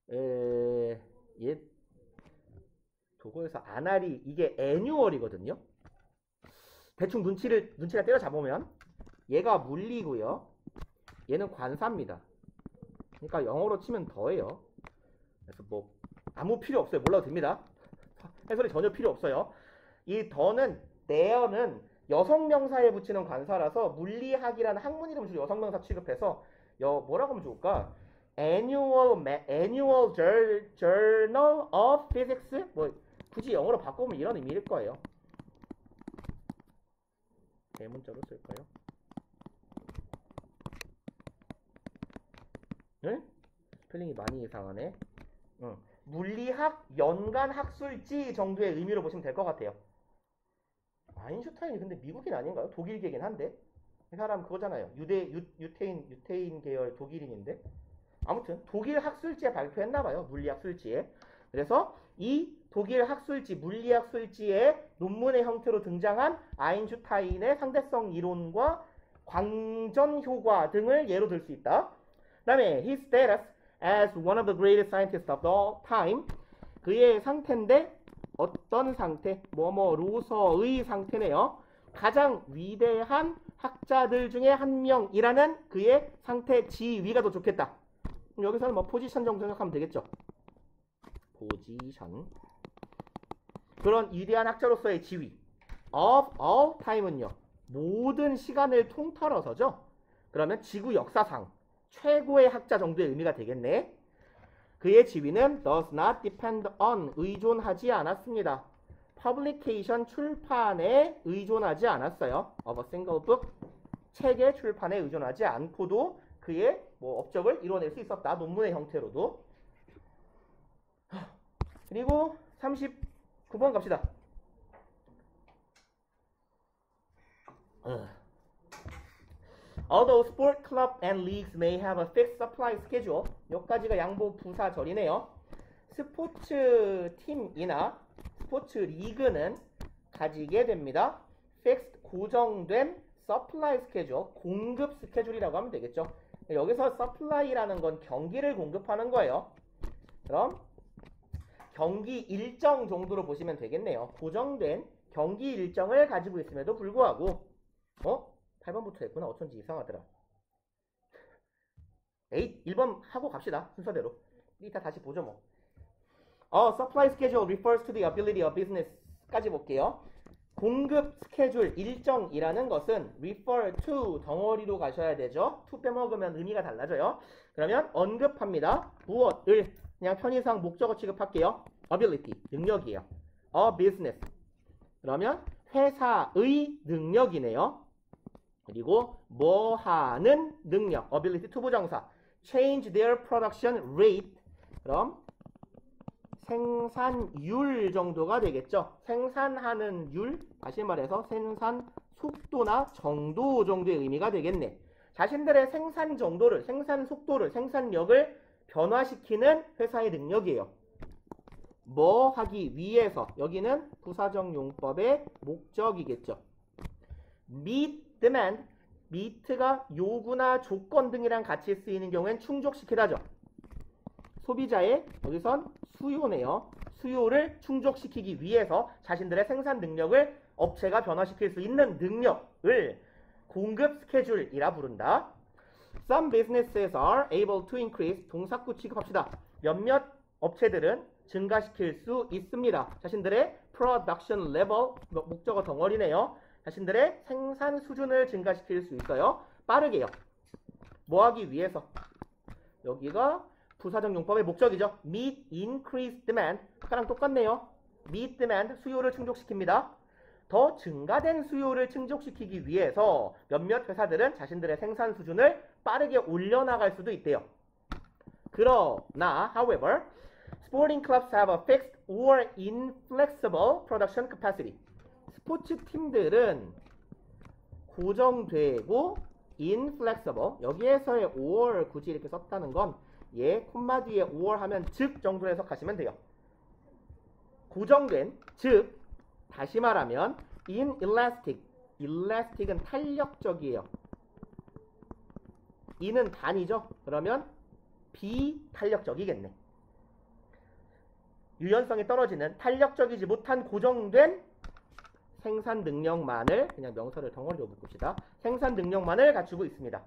얘 도거에서 아날이 이게 애뉴얼이거든요. 대충 눈치가 때려잡으면 얘가 물리고요. 얘는 관사입니다. 그러니까 영어로 치면 더예요. 그래서 뭐 아무 필요 없어요. 몰라도 됩니다. 해설이 전혀 필요 없어요. 이 더는 there는 여성 명사에 붙이는 관사라서 물리학이라는 학문 이름을 주로 여성 명사 취급해서 뭐라고 하면 좋을까? Annual Journal of Physics? 뭐 굳이 영어로 바꾸면 이런 의미일 거예요. 대문자로 쓸까요? 응? 스펠링이 많이 이상하네. 물리학 연간 학술지 정도의 의미로 보시면 될 것 같아요. 아인슈타인이 근데 미국인 아닌가요? 독일계긴 한데 이 사람 그거잖아요. 유태인 계열 독일인인데 아무튼 독일 학술지에 발표했나봐요. 물리학술지에. 그래서 이 독일 학술지, 물리학술지의 논문의 형태로 등장한 아인슈타인의 상대성 이론과 광전 효과 등을 예로 들 수 있다. 그 다음에 his status as one of the greatest scientists of all time. 그의 상태인데 어떤 상태? 뭐뭐로서의 상태네요. 가장 위대한 학자들 중에 한 명이라는 그의 상태 지위가 더 좋겠다. 여기서는 뭐 포지션 정도 생각하면 되겠죠. 포지션. 그런 위대한 학자로서의 지위. of all time은요. 모든 시간을 통틀어서죠. 그러면 지구 역사상 최고의 학자 정도의 의미가 되겠네. 그의 지위는 does not depend on 의존하지 않았습니다. publication 출판에 의존하지 않았어요. of a single book 책의 출판에 의존하지 않고도 그의 뭐 업적을 이뤄낼 수 있었다. 논문의 형태로도. 그리고 39번 갑시다. Although sport club and leagues may have a fixed supply schedule, 여기까지가 양보 부사절이네요. 스포츠 팀이나 스포츠 리그는 가지게 됩니다. fixed 고정된 supply schedule, 공급 스케줄이라고 하면 되겠죠. 여기서 supply라는 건 경기를 공급하는 거예요. 그럼 경기 일정 정도로 보시면 되겠네요. 고정된 경기 일정을 가지고 있음에도 불구하고 8번부터 했구나. 어쩐지 이상하더라. 1번 하고 갑시다. 순서대로. 이따 다시 보죠 뭐. Supply schedule refers to the ability of business까지 볼게요. 공급 스케줄 일정이라는 것은 refer to 덩어리로 가셔야 되죠. to 빼먹으면 의미가 달라져요. 그러면 언급합니다. 무엇을 그냥 편의상 목적어 취급할게요. ability 능력이에요. a business 그러면 회사의 능력이네요. 그리고 뭐 하는 능력 ability to 부정사 change their production rate 그럼 생산율 정도가 되겠죠. 생산하는 율 다시 말해서 생산 속도나 정도 정도의 의미가 되겠네. 자신들의 생산 정도를 생산 속도를 생산력을 변화시키는 회사의 능력이에요. 뭐 하기 위해서 여기는 부사적 용법의 목적이겠죠. meet demand meet가 요구나 조건 등이랑 같이 쓰이는 경우엔 충족시키다죠. 소비자의 여기선 수요네요. 수요를 충족시키기 위해서 자신들의 생산 능력을 업체가 변화시킬 수 있는 능력을 공급 스케줄이라 부른다. Some businesses are able to increase 동사구 취급합시다. 몇몇 업체들은 증가시킬 수 있습니다. 자신들의 production level 목적어 덩어리네요. 자신들의 생산 수준을 증가시킬 수 있어요. 빠르게요. 뭐 하기 위해서? 여기가 부사적 용법의 목적이죠. meet increased demand 아까랑 똑같네요. meet demand 수요를 충족시킵니다. 더 증가된 수요를 충족시키기 위해서 몇몇 회사들은 자신들의 생산 수준을 빠르게 올려나갈 수도 있대요. 그러나 however sporting clubs have a fixed or inflexible production capacity. 스포츠 팀들은 고정되고 inflexible 여기에서의 or 굳이 이렇게 썼다는 건 콤마 뒤에 or 하면 즉 정도로 해석하시면 돼요. 고정된 즉 다시 말하면 inelastic elastic은 탄력적이에요. 이는 단이죠. 그러면 비탄력적이겠네. 유연성이 떨어지는 탄력적이지 못한 고정된 생산 능력만을 그냥 명사를 덩어리로 묶읍시다. 생산 능력만을 갖추고 있습니다.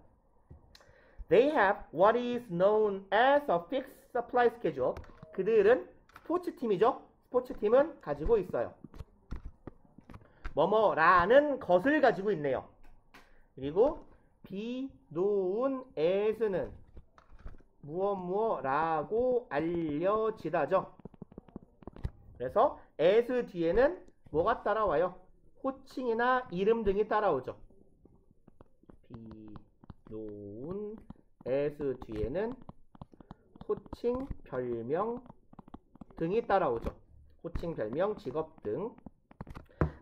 They have what is known as a fixed supply schedule. 그들은 스포츠팀이죠. 스포츠팀은 가지고 있어요. 뭐뭐라는 것을 가지고 있네요. 그리고 be known as는 무엇무엇라고 알려지다죠. 그래서 as 뒤에는 뭐가 따라와요? 호칭이나 이름 등이 따라오죠. be known as 뒤에는 호칭, 별명 등이 따라오죠. 호칭, 별명, 직업 등.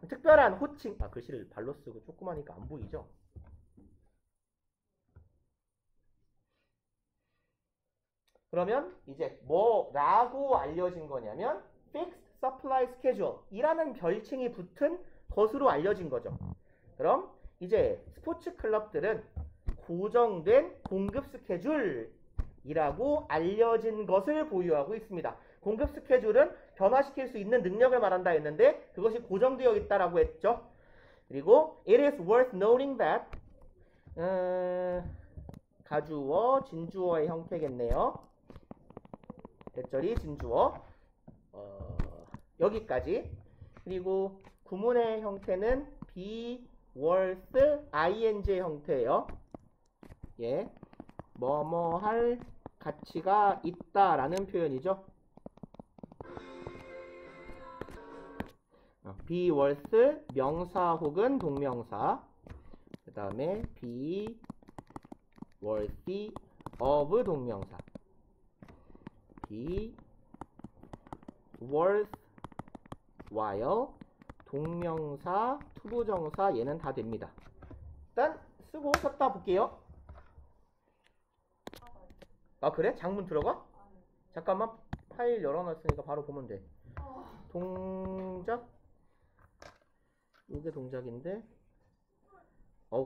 특별한 호칭, 글씨를 발로 쓰고 조그마니까 안 보이죠? 그러면 이제 뭐라고 알려진 거냐면 fixed supply schedule 이라는 별칭이 붙은 것으로 알려진 거죠. 그럼 이제 스포츠 클럽들은 고정된 공급 스케줄이라고 알려진 것을 보유하고 있습니다. 공급 스케줄은 변화시킬 수 있는 능력을 말한다 했는데 그것이 고정되어 있다라고 했죠. 그리고 it is worth noting that 가주어, 진주어의 형태겠네요. 대절이 진주어. 여기까지. 그리고 구문의 형태는 be worth ing의 형태예요. 예, 뭐뭐 할 가치가 있다라는 표현이죠. be worth 명사 혹은 동명사. 그 다음에 be worthy of 동명사. be worth while 동명사, 투부정사 얘는 다 됩니다. 일단 쓰고 썼다 볼게요. 아 그래? 장문 들어가? 잠깐만 파일 열어놨으니까 바로 보면 돼. 동작 이게 동작인데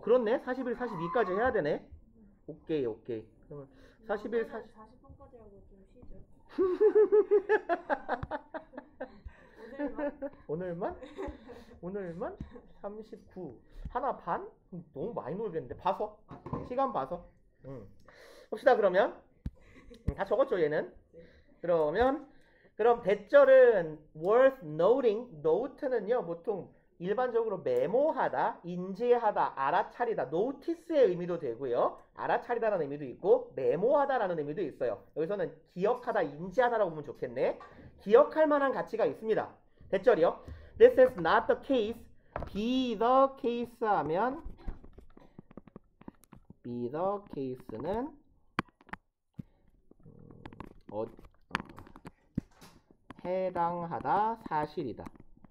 그렇네. 41, 42까지 해야 되네. 오케이 오케이. 그러면 41, 40분까지 하고 좀 쉬죠. 오늘만? 오늘만? 39 하나 반? 너무 많이 놀겠는데 봐서 시간 봐서 봅시다. 그러면 다 적었죠 얘는. 그럼 대절은 worth noting. note는요 보통 일반적으로 메모하다, 인지하다, 알아차리다, notice의 의미도 되고요. 알아차리다라는 의미도 있고 메모하다라는 의미도 있어요. 여기서는 기억하다, 인지하다라고 보면 좋겠네. 기억할 만한 가치가 있습니다. 대절이요. This is not the case. be the case 하면 be the case는 해당하다, 사실이다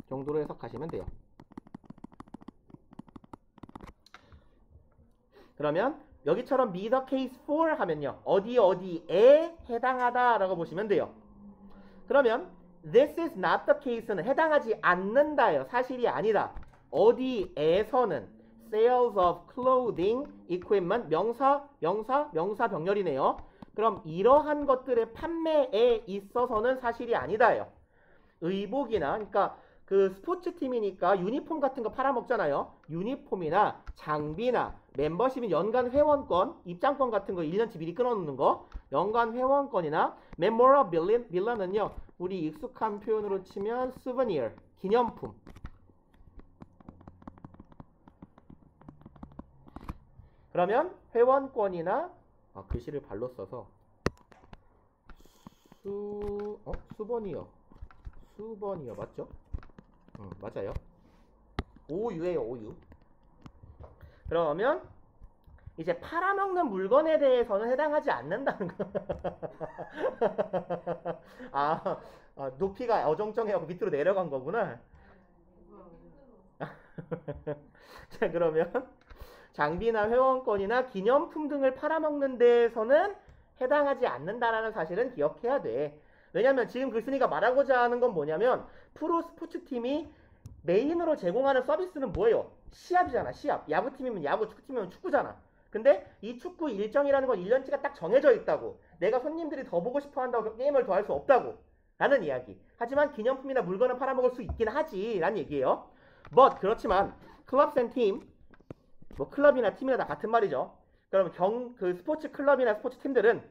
정도로 해석하시면 돼요. 그러면 여기처럼 be the case for 하면요 어디에 해당하다 라고 보시면 돼요. 그러면 this is not the case는 해당하지 않는다예요. 사실이 아니다. 어디에서는 sales of clothing, equipment 명사 병렬이네요. 그럼 이러한 것들의 판매에 있어서는 사실이 아니다예요. 의복이나 그러니까 그 스포츠팀이니까 유니폼 같은 거 팔아먹잖아요. 유니폼이나 장비나 멤버십인 연간 회원권, 입장권 같은 거 1년치 미리 끊어놓는 거, 연간 회원권이나 memorabilia는요 우리 익숙한 표현으로 치면 souvenir, 기념품. 그러면 회원권이나 글씨를 발로 써서 수버니어 맞죠? 맞아요. 오유예요. 오유. 그러면 이제 팔아먹는 물건에 대해서는 해당하지 않는다는 거. 높이가 어정쩡해갖고 밑으로 내려간 거구나. 자, 그러면 장비나 회원권이나 기념품 등을 팔아먹는 데에서는 해당하지 않는다라는 사실은 기억해야 돼. 왜냐면 지금 글쓴이가 말하고자 하는 건 뭐냐면 프로 스포츠팀이 메인으로 제공하는 서비스는 뭐예요? 시합이잖아. 시합. 야구팀이면 야구, 축구팀이면 축구잖아. 근데 이 축구 일정이라는 건 1년치가 딱 정해져 있다고. 내가 손님들이 더 보고 싶어 한다고 게임을 더 할 수 없다고 라는 이야기. 하지만 기념품이나 물건을 팔아먹을 수 있긴 하지 라는 얘기예요. But 그렇지만 clubs and team, 뭐 클럽이나 팀이나 다 같은 말이죠. 그럼 그 스포츠 클럽이나 스포츠 팀들은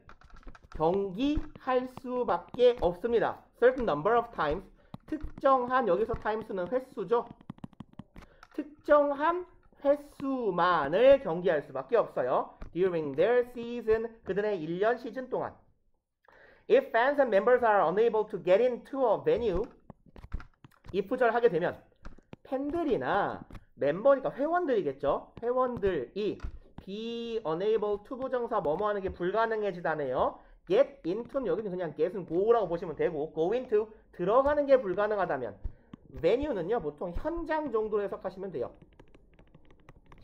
경기할 수밖에 없습니다. certain number of times, 특정한, 여기서 times는 횟수죠. 특정한 횟수만을 경기할 수밖에 없어요. during their season, 그들의 1년 시즌 동안. If fans and members are unable to get into a venue, if절 하게 되면 팬들이나 멤버니까 회원들이겠죠. 회원들이 be unable to 부정사 뭐뭐 하는 게 불가능해지다네요. get into는 여기는 그냥 get은 go라고 보시면 되고 go into 들어가는 게 불가능하다면 venue는요 보통 현장 정도로 해석하시면 돼요.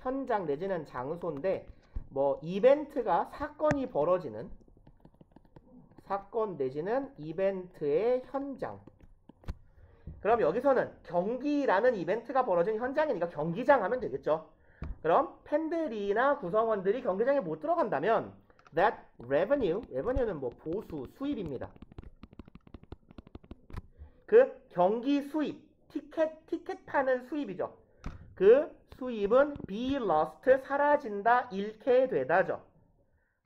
현장 내지는 장소인데 뭐 이벤트가 사건이 벌어지는 사건 내지는 이벤트의 현장. 그럼 여기서는 경기라는 이벤트가 벌어진 현장이니까 경기장 하면 되겠죠. 그럼 팬들이나 구성원들이 경기장에 못 들어간다면 that revenue는 뭐 보수, 수입입니다. 그 경기 수입, 티켓 파는 수입이죠. 그 수입은 be lost, 사라진다, 잃게 되다죠.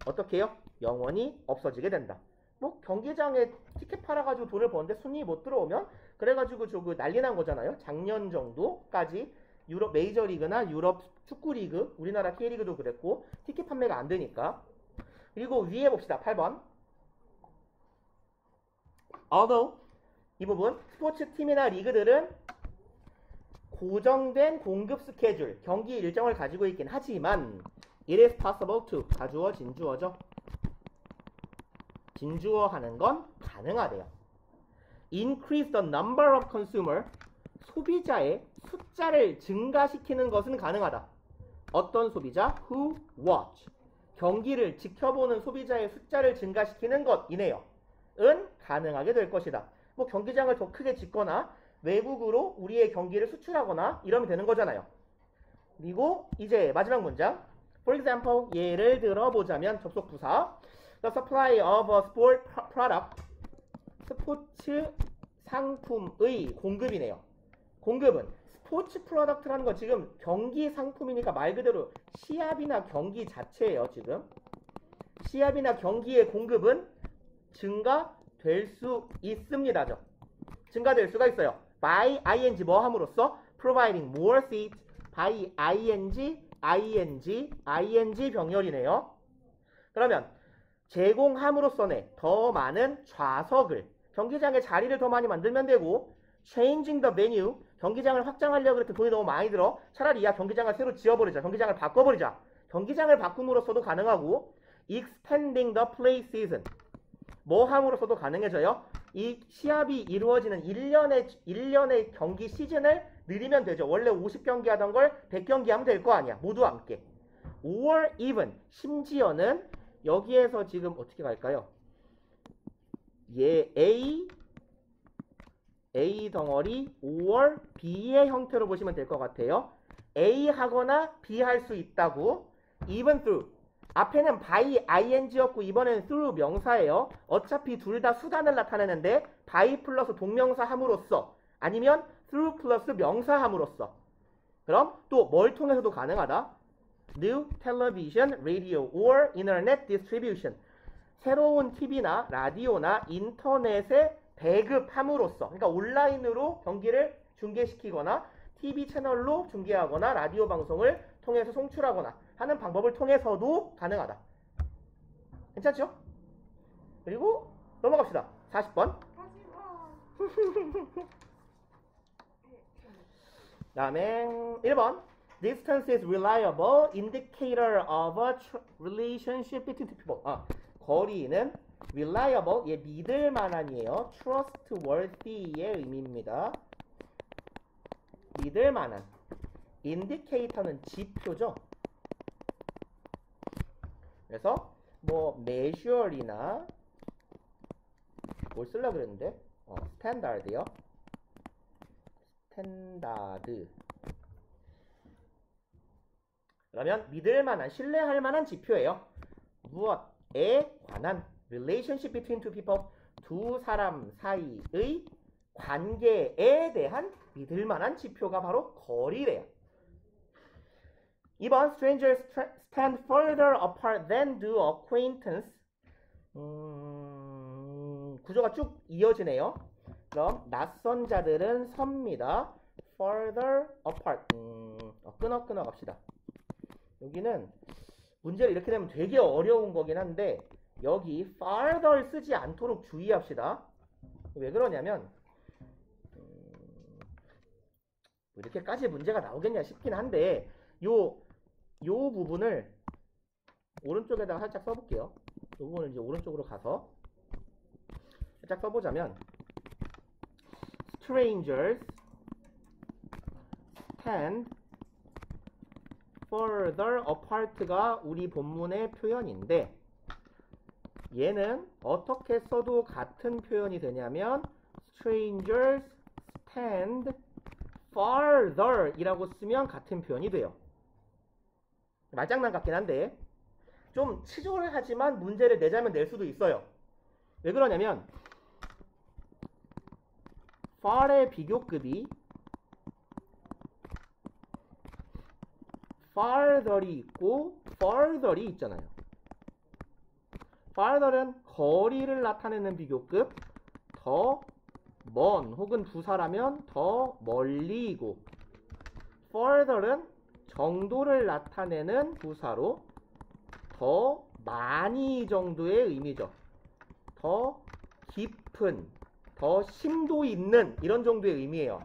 어떻게 해요? 영원히 없어지게 된다. 뭐 경기장에 티켓 팔아가지고 돈을 버는데 손님이 못 들어오면 그래가지고 저거 난리 난 거잖아요. 작년 정도까지 유럽 메이저리그나 유럽 축구리그, 우리나라 K리그도 그랬고 티켓 판매가 안 되니까. 그리고 위에 봅시다. 8번. Although 이 부분 스포츠 팀이나 리그들은 고정된 공급 스케줄, 경기 일정을 가지고 있긴 하지만 it is possible to 가주어 진주어죠. 진주어 하는 건 가능하대요. increase the number of consumer, 소비자의 숫자를 증가시키는 것은 가능하다. 어떤 소비자? who watch, 경기를 지켜보는 소비자의 숫자를 증가시키는 것이네요. 은 가능하게 될 것이다. 뭐 경기장을 더 크게 짓거나 외국으로 우리의 경기를 수출하거나 이러면 되는 거잖아요. 그리고 이제 마지막 문장. For example, 예를 들어보자면 접속 부사. The supply of a sport product, 스포츠 상품의 공급이네요. 공급은 스포츠 프로덕트라는 건 지금 경기 상품이니까 말 그대로 시합이나 경기 자체예요. 지금 시합이나 경기의 공급은 증가될 수 있습니다죠. 증가될 수가 있어요. by ing 뭐 함으로써 providing more seats by ing 병렬이네요. 그러면 제공함으로써네 더 많은 좌석을, 경기장의 자리를 더 많이 만들면 되고, changing the venue, 경기장을 확장하려고 그랬더니 돈이 너무 많이 들어. 차라리 야 경기장을 새로 지어버리자, 경기장을 바꿔버리자. 경기장을 바꿈으로써도 가능하고, extending the play season 뭐 함으로써도 가능해져요. 이 시합이 이루어지는 1년의 경기 시즌을 늘리면 되죠. 원래 50경기 하던 걸 100경기 하면 될 거 아니야. 모두 함께. or even, 심지어는 여기에서 지금 어떻게 갈까요? 예, A 덩어리 or B의 형태로 보시면 될 것 같아요. A 하거나 B 할 수 있다고. even through, 앞에는 by ing였고 이번에는 through 명사예요. 어차피 둘 다 수단을 나타내는데 by 플러스 동명사 함으로써, 아니면 through 플러스 명사 함으로써. 그럼 또 뭘 통해서도 가능하다. New television, radio or internet distribution, 새로운 TV나 라디오나 인터넷에 배급함으로써, 그러니까 온라인으로 경기를 중계시키거나 TV 채널로 중계하거나 라디오 방송을 통해서 송출하거나 하는 방법을 통해서도 가능하다. 괜찮죠? 그리고 넘어갑시다. 40번. 다음에 1번. Distance is reliable indicator of a relationship between two people. 거리는 reliable, 예, 믿을 만한이에요. trustworthy의 의미입니다. 믿을 만한. indicator는 지표죠. 그래서 뭐 measure이나 뭘 쓰려고 그랬는데 standard요. 스탠다드. 그러면 믿을 만한, 신뢰할 만한 지표예요. 무엇에 관한, relationship between two people, 두 사람 사이의 관계에 대한 믿을 만한 지표가 바로 거리래요. 2번, strangers stand further apart than do acquaintance. 구조가 쭉 이어지네요. 그럼 낯선 자들은 섭니다. further apart. 끊어 갑시다. 여기는 문제를 이렇게 되면 되게 어려운 거긴 한데 여기 farther 쓰지 않도록 주의합시다. 왜 그러냐면 이렇게까지 문제가 나오겠냐 싶긴 한데 요 부분을 오른쪽에다가 살짝 써볼게요. 이 부분을 이제 오른쪽으로 가서 살짝 써보자면 strangers stand further apart가 우리 본문의 표현인데 얘는 어떻게 써도 같은 표현이 되냐면 strangers stand farther 이라고 쓰면 같은 표현이 돼요. 말장난 같긴 한데 좀 치졸하지만 문제를 내자면 낼 수도 있어요. 왜 그러냐면 far의 비교급이 farther이 있고 further이 있잖아요. farther은 거리를 나타내는 비교급, 더 먼 혹은 부사라면 더 멀리이고, further은 정도를 나타내는 부사로 더 많이 정도의 의미죠. 더 깊은, 더 심도 있는 이런 정도의 의미예요.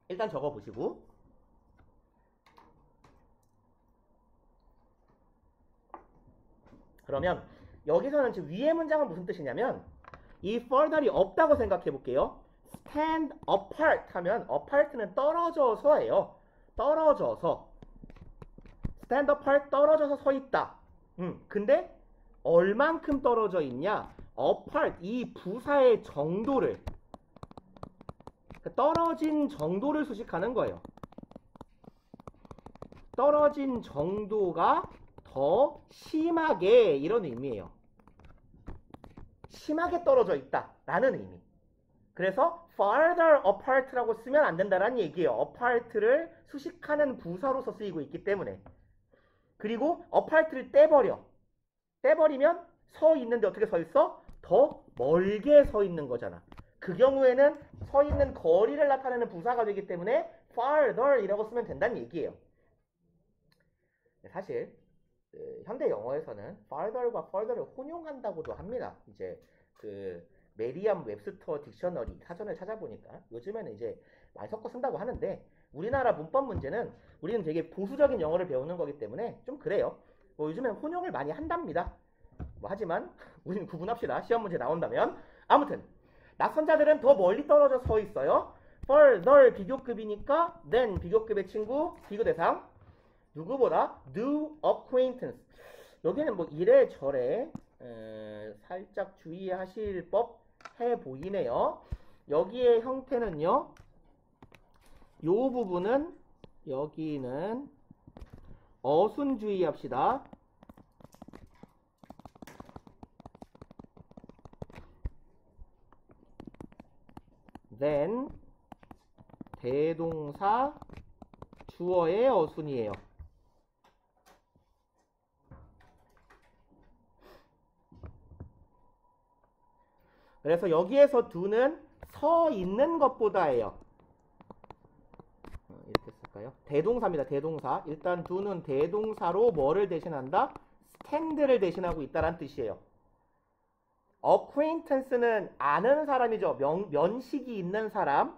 일단 적어보시고, 그러면 여기서는 지금 위의 문장은 무슨 뜻이냐면 이 further이 없다고 생각해 볼게요. stand apart 하면 apart는 떨어져서예요. 떨어져서. stand apart 떨어져서 서 있다. 근데 얼만큼 떨어져 있냐? apart 이 부사의 정도를, 떨어진 정도를 수식하는 거예요. 떨어진 정도가 더 심하게, 이런 의미예요. 심하게 떨어져 있다 라는 의미. 그래서 farther apart라고 쓰면 안 된다라는 얘기예요. apart를 수식하는 부사로서 쓰이고 있기 때문에. 그리고 apart를 떼버리면 서 있는데 어떻게 서 있어? 더 멀게 서 있는 거잖아. 그 경우에는 서 있는 거리를 나타내는 부사가 되기 때문에 farther 이라고 쓰면 된다는 얘기예요. 사실 현대 영어에서는 farther과 further를 혼용한다고도 합니다. 이제 그 메리엄 웹스터 딕셔너리 사전을 찾아보니까 요즘에는 이제 많이 섞어 쓴다고 하는데, 우리나라 문법 문제는 우리는 되게 보수적인 영어를 배우는 거기 때문에 좀 그래요. 뭐 요즘엔 혼용을 많이 한답니다. 뭐 하지만 우리는 구분합시다. 시험 문제 나온다면. 아무튼 낯선 자들은 더 멀리 떨어져 서 있어요. further 비교급이니까 then 비교급의 친구, 비교 대상 누구보다 new acquaintance. 여기는 뭐 이래저래 살짝 주의하실 법해 보이네요. 여기의 형태는요, 요 부분은 여기는 어순 주의합시다. then 대동사 주어의 어순이에요. 그래서 여기에서 do는 서 있는 것보다예요. 이렇게 쓸까요? 대동사입니다. 대동사. 일단 do는 대동사로 뭐를 대신한다? stand를 대신하고 있다는 뜻이에요. acquaintance는 아는 사람이죠. 면식이 있는 사람.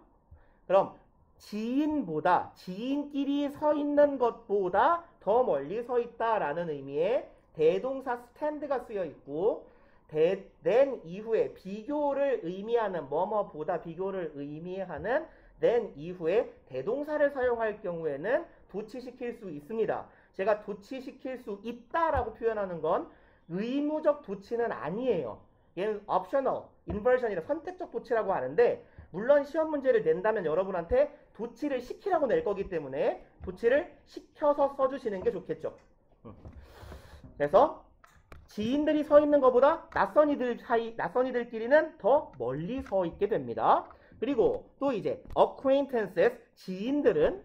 그럼 지인끼리 서 있는 것보다 더 멀리 서 있다라는 의미의 대동사 stand가 쓰여 있고, then 이후에 비교를 의미하는, 뭐뭐보다 비교를 의미하는 then 이후에 대동사를 사용할 경우에는 도치시킬 수 있습니다. 제가 도치시킬 수 있다라고 표현하는 건 의무적 도치는 아니에요. 얘는 optional, inversion이라 선택적 도치라고 하는데, 물론 시험 문제를 낸다면 여러분한테 도치를 시키라고 낼 거기 때문에 도치를 시켜서 써주시는 게 좋겠죠. 그래서 지인들이 서 있는 것보다 낯선이들끼리는 더 멀리 서 있게 됩니다. 그리고 또 이제 acquaintances, 지인들은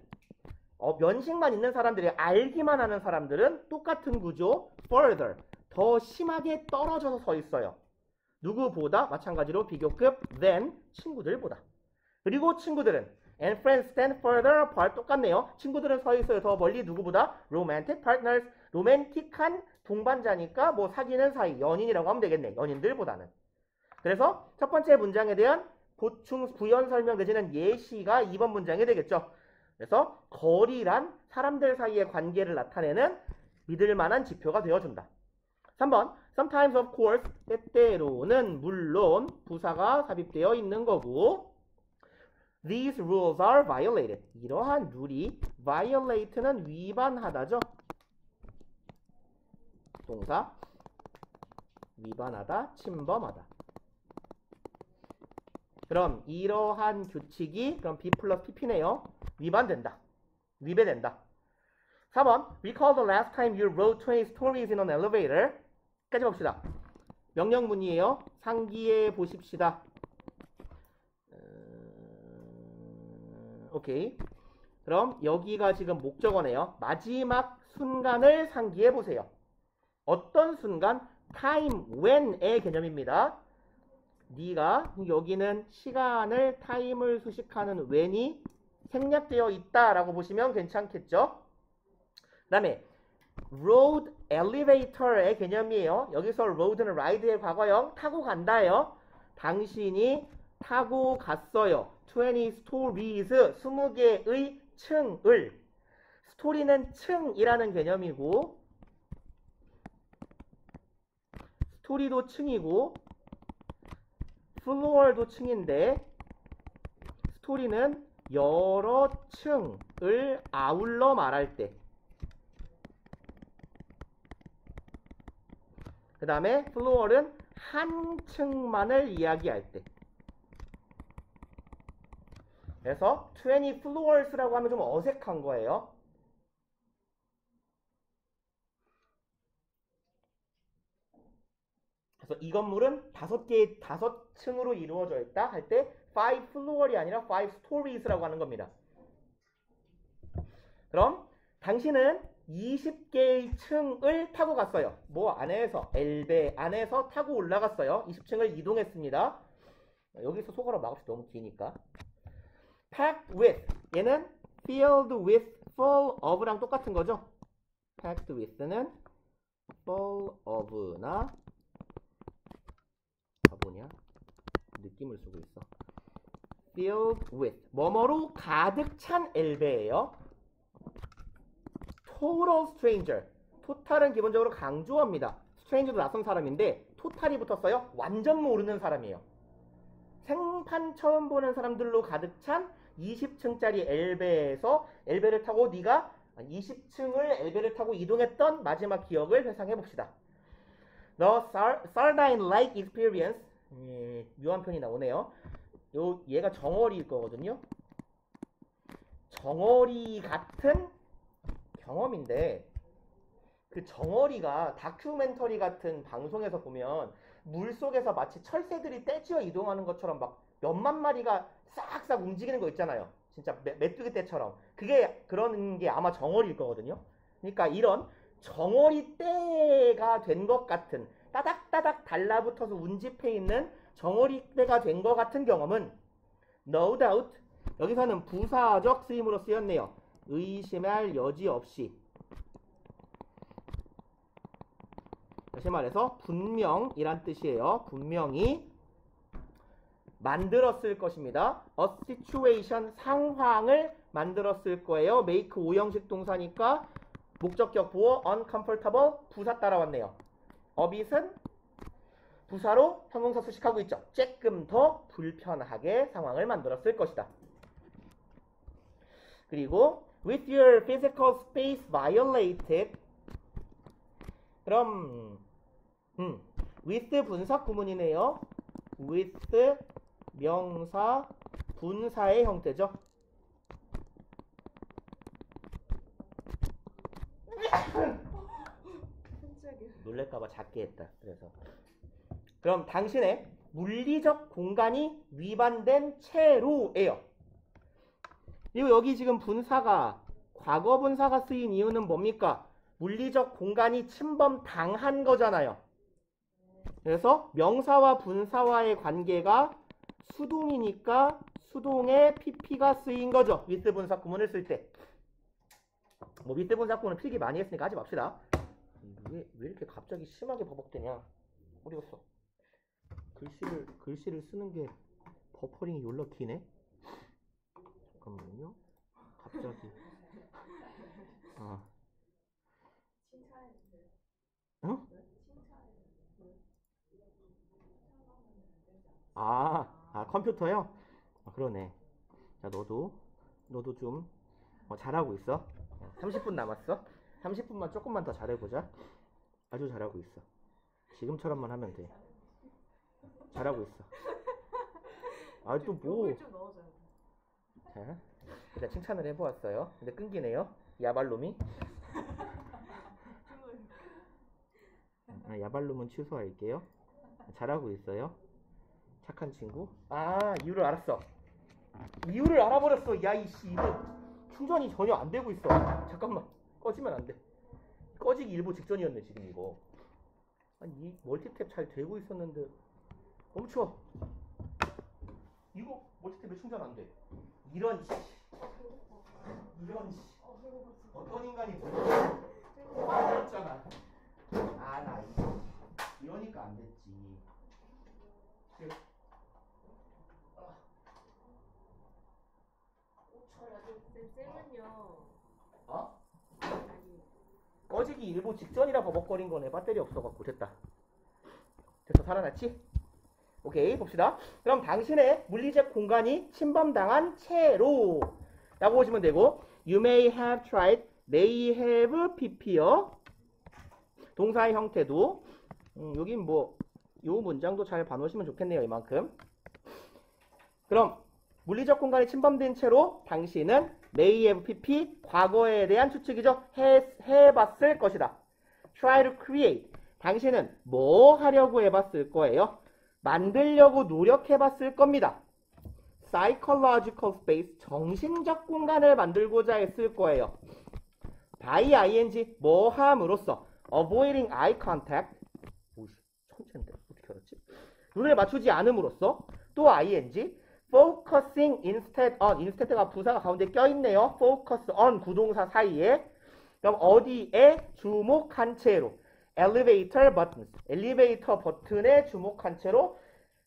면식만 있는 사람들이, 알기만 하는 사람들은 똑같은 구조, further, 더 심하게 떨어져서 서 있어요. 누구보다? 마찬가지로 비교급 then, 친구들보다. 그리고 친구들은 and friends stand further apart, 똑같네요. 친구들은 서 있어요. 더 멀리. 누구보다? romantic partners, 로맨틱한 동반자니까 뭐 사귀는 사이, 연인이라고 하면 되겠네. 연인들보다는. 그래서 첫 번째 문장에 대한 보충, 부연 설명 내지는 예시가 2번 문장이 되겠죠. 그래서 거리란 사람들 사이의 관계를 나타내는 믿을 만한 지표가 되어준다. 3번 sometimes of course, 때때로는 물론 부사가 삽입되어 있는 거고, these rules are violated, 이러한 룰이 violate는 위반하다죠. 동사 위반하다, 침범하다. 그럼 이러한 규칙이 그럼 B 플러스 PP네요. 위반된다. 위배된다. 4번 Recall the last time you wrote 20 stories in an elevator. 까지 봅시다. 명령문이에요. 상기해 보십시다. 오케이. 그럼 여기가 지금 목적어네요. 마지막 순간을 상기해 보세요. 어떤 순간? time when의 개념입니다. 네가 여기는 시간을 time을 수식하는 when이 생략되어 있다라고 보시면 괜찮겠죠? 그 다음에 road elevator의 개념이에요. 여기서 road는 ride의 과거형 타고 간다예요. 당신이 타고 갔어요. 20 stories 20개의 층을. 스토리는 층이라는 개념이고 스토리도 층이고 floor도 층인데 스토리는 여러 층을 아울러 말할 때, 그 다음에 floor은 한 층만을 이야기할 때. 그래서 20 floors라고 하면 좀 어색한 거예요. 그래서 이 건물은 5층으로 이루어져 있다 할 때 5 floor이 아니라 5 stories라고 하는 겁니다. 그럼 당신은 20개의 층을 타고 갔어요. 뭐 안에서 엘베 안에서 타고 올라갔어요. 20층을 이동했습니다. 여기서 속어로 막읍시 너무 기니까. packed with 얘는 filled with full of랑 똑같은 거죠. packed with는 full of나 뭐냐? 느낌을 쓰고 있어. filled with 뭐뭐로 가득 찬 엘베예요. total stranger. 토탈은 기본적으로 강조합니다. stranger도 낯선 사람인데 토탈이 붙었어요. 완전 모르는 사람이에요. 생판 처음 보는 사람들로 가득 찬 20층짜리 엘베에서 엘베를 타고 네가 20층을 엘베를 타고 이동했던 마지막 기억을 회상해 봅시다. The sardine-like experience. 묘한 편이 나오네요. 얘가 정어리일 거거든요. 정어리 같은 경험인데 그 정어리가 다큐멘터리 같은 방송에서 보면 물속에서 마치 철새들이 떼지어 이동하는 것처럼 막 몇만 마리가 싹싹 움직이는 거 있잖아요. 진짜 메뚜기 떼처럼. 그게 그런 게 아마 정어리일 거거든요. 그러니까 이런 정어리 떼가 된 것 같은 따닥따닥 달라붙어서 운집해 있는 정어리 떼가 된 것 같은 경험은 no doubt 여기서는 부사적 쓰임으로 쓰였네요. 의심할 여지 없이. 다시 말해서 분명이란 뜻이에요. 분명히 만들었을 것입니다. a situation 상황을 만들었을 거예요. make 5형식 동사니까 목적격 보어 uncomfortable 부사 따라왔네요. obit은 부사로 형용사 수식하고 있죠. 조금 더 불편하게 상황을 만들었을 것이다. 그리고 with your physical space violated. 그럼 with 분사 구문이네요. with 명사 분사의 형태죠. 놀랄까봐 작게 했다. 그래서 그럼 당신의 물리적 공간이 위반된 채로예요. 그리고 여기 지금 분사가 과거 분사가 쓰인 이유는 뭡니까? 물리적 공간이 침범당한 거잖아요. 그래서 명사와 분사와의 관계가 수동이니까 수동의 pp가 쓰인 거죠. with 분사 구문을 쓸 때. 뭐 with 분사 구문은 필기 많이 했으니까 하지 맙시다. 왜 이렇게 갑자기 심하게 버벅대냐? 어디 갔어? 글씨를 쓰는 게 버퍼링이 열나 기네? 잠깐만요. 갑자기. 응? 컴퓨터요? 그러네. 자, 너도 좀 잘하고 있어. 30분 남았어. 30분만 조금만 더 잘해보자. 아주 잘하고 있어. 지금처럼만 하면 돼. 잘하고 있어. 또 뭐. 자, 일단 칭찬을 해보았어요. 근데 끊기네요. 야발놈이. 야발놈은 취소할게요. 잘하고 있어요. 착한 친구. 아, 이유를 알았어. 이유를 알아버렸어. 야, 이씨, 이거 충전이 전혀 안 되고 있어. 잠깐만, 꺼지면 안 돼. 꺼지기 일보 직전이었네, 지금 이거. 아니, 이 멀티탭 잘 되고 있었는데. 멈춰. 이거 멀티탭에 충전 안 돼. 이런 씨. 이런 씨. 어떤 인간이 맞았잖아. 아, 나 이러니까 안 됐지. 쌤은요. 어? 아니. 꺼지기 일보 직전이라 버벅거린 거네. 배터리 없어갖고. 됐다. 됐어. 살아났지? 오케이, 봅시다. 그럼 당신의 물리적 공간이 침범당한 채로 라고 보시면 되고, You may have tried, may have pp요. 동사의 형태도 여긴 뭐 요 문장도 잘 봐놓으시면 좋겠네요. 이만큼. 그럼 물리적 공간이 침범된 채로 당신은 may have pp 과거에 대한 추측이죠. 해봤을 것이다. Try to create. 당신은 뭐 하려고 해봤을 거예요? 만들려고 노력해봤을 겁니다. Psychological space, 정신적 공간을 만들고자 했을 거예요. by ing, 뭐 함으로써. Avoiding eye contact, 오씨, 천재인데 어떻게 알았지? 눈을 맞추지 않음으로써. 또 ing, focusing instead on, instead가 부사가 가운데 껴있네요. focus on, 구동사 사이에. 그럼 어디에 주목한 채로. elevator buttons, 엘리베이터 버튼에 주목한 채로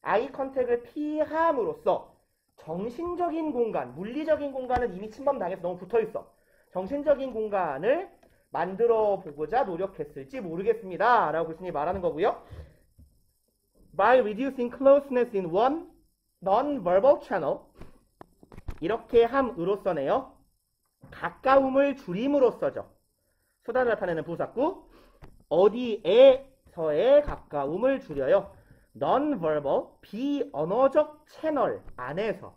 아이 컨택을 피함으로써 정신적인 공간, 물리적인 공간은 이미 침범당해서 너무 붙어있어. 정신적인 공간을 만들어 보고자 노력했을지 모르겠습니다. 라고 교수님이 말하는 거고요. By reducing closeness in one non-verbal channel, 이렇게 함으로써네요. 가까움을 줄임으로써죠. 수단을 나타내는 부사구. 어디에서의 가까움을 줄여요? non-verbal, 비언어적 채널 안에서.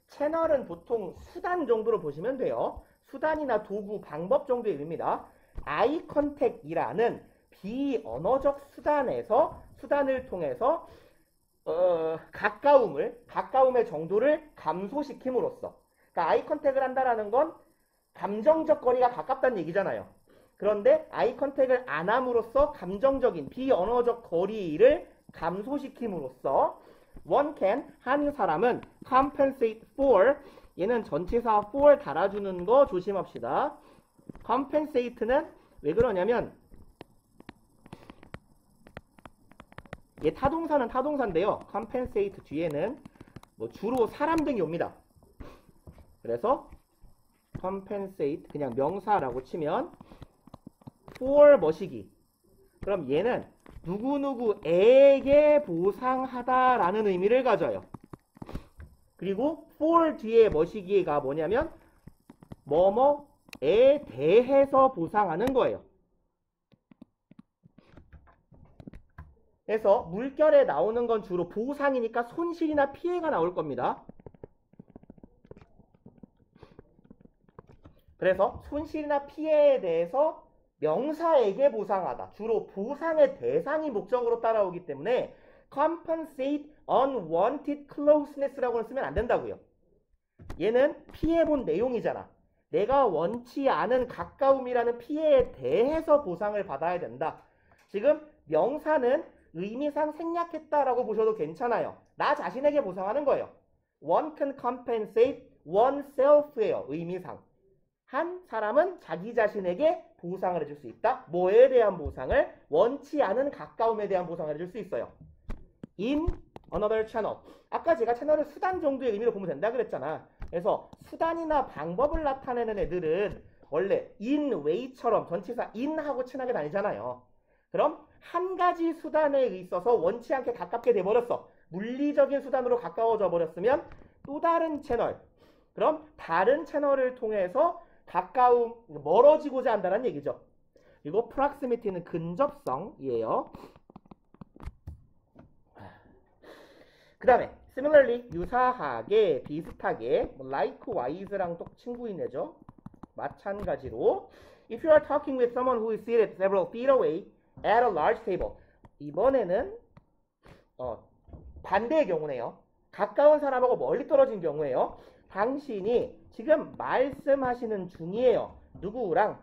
채널은 보통 수단 정도로 보시면 돼요. 수단이나 도구, 방법 정도의 의미입니다. eye contact이라는 비언어적 수단에서, 수단을 통해서 가까움의 정도를 감소시킴으로써. 그러니까 eye contact을 한다라는 건 감정적 거리가 가깝다는 얘기잖아요. 그런데 아이 컨택을 안 함으로써 감정적인 비언어적 거리를 감소시킴으로써 one can, 한 사람은 compensate for, 얘는 전치사 for 달아주는 거 조심합시다. compensate는 왜 그러냐면 얘 타동사는 타동사인데요. compensate 뒤에는 뭐 주로 사람 등이 옵니다. 그래서 compensate 그냥 명사라고 치면 for 뭐시기. 그럼 얘는 누구누구에게 보상하다라는 의미를 가져요. 그리고 for 뒤에 뭐시기가 뭐냐면 뭐뭐에 대해서 보상하는 거예요. 그래서 물결에 나오는 건 주로 보상이니까 손실이나 피해가 나올 겁니다. 그래서 손실이나 피해에 대해서 명사에게 보상하다. 주로 보상의 대상이 목적으로 따라오기 때문에 compensate unwanted closeness라고는 쓰면 안 된다고요. 얘는 피해본 내용이잖아. 내가 원치 않은 가까움이라는 피해에 대해서 보상을 받아야 된다. 지금 명사는 의미상 생략했다라고 보셔도 괜찮아요. 나 자신에게 보상하는 거예요. One can compensate oneself예요. 의미상. 한 사람은 자기 자신에게 보상을 해줄 수 있다. 뭐에 대한 보상을? 원치 않은 가까움에 대한 보상을 해줄 수 있어요. In another channel. 아까 제가 채널을 수단 정도의 의미로 보면 된다 그랬잖아. 그래서 수단이나 방법을 나타내는 애들은 원래 in way처럼 전치사 in하고 친하게 다니잖아요. 그럼 한 가지 수단에 있어서 원치 않게 가깝게 돼버렸어. 물리적인 수단으로 가까워져 버렸으면 또 다른 채널. 그럼 다른 채널을 통해서 멀어지고자 한다는 얘기죠. 그리고 proximity는 근접성이에요. 그 다음에 similarly, 유사하게, 비슷하게, likewise랑 또 친구인 애죠. 마찬가지로 if you are talking with someone who is seated several feet away at a large table, 이번에는 반대의 경우네요. 가까운 사람하고 멀리 떨어진 경우에요. 당신이 지금 말씀하시는 중이에요. 누구랑?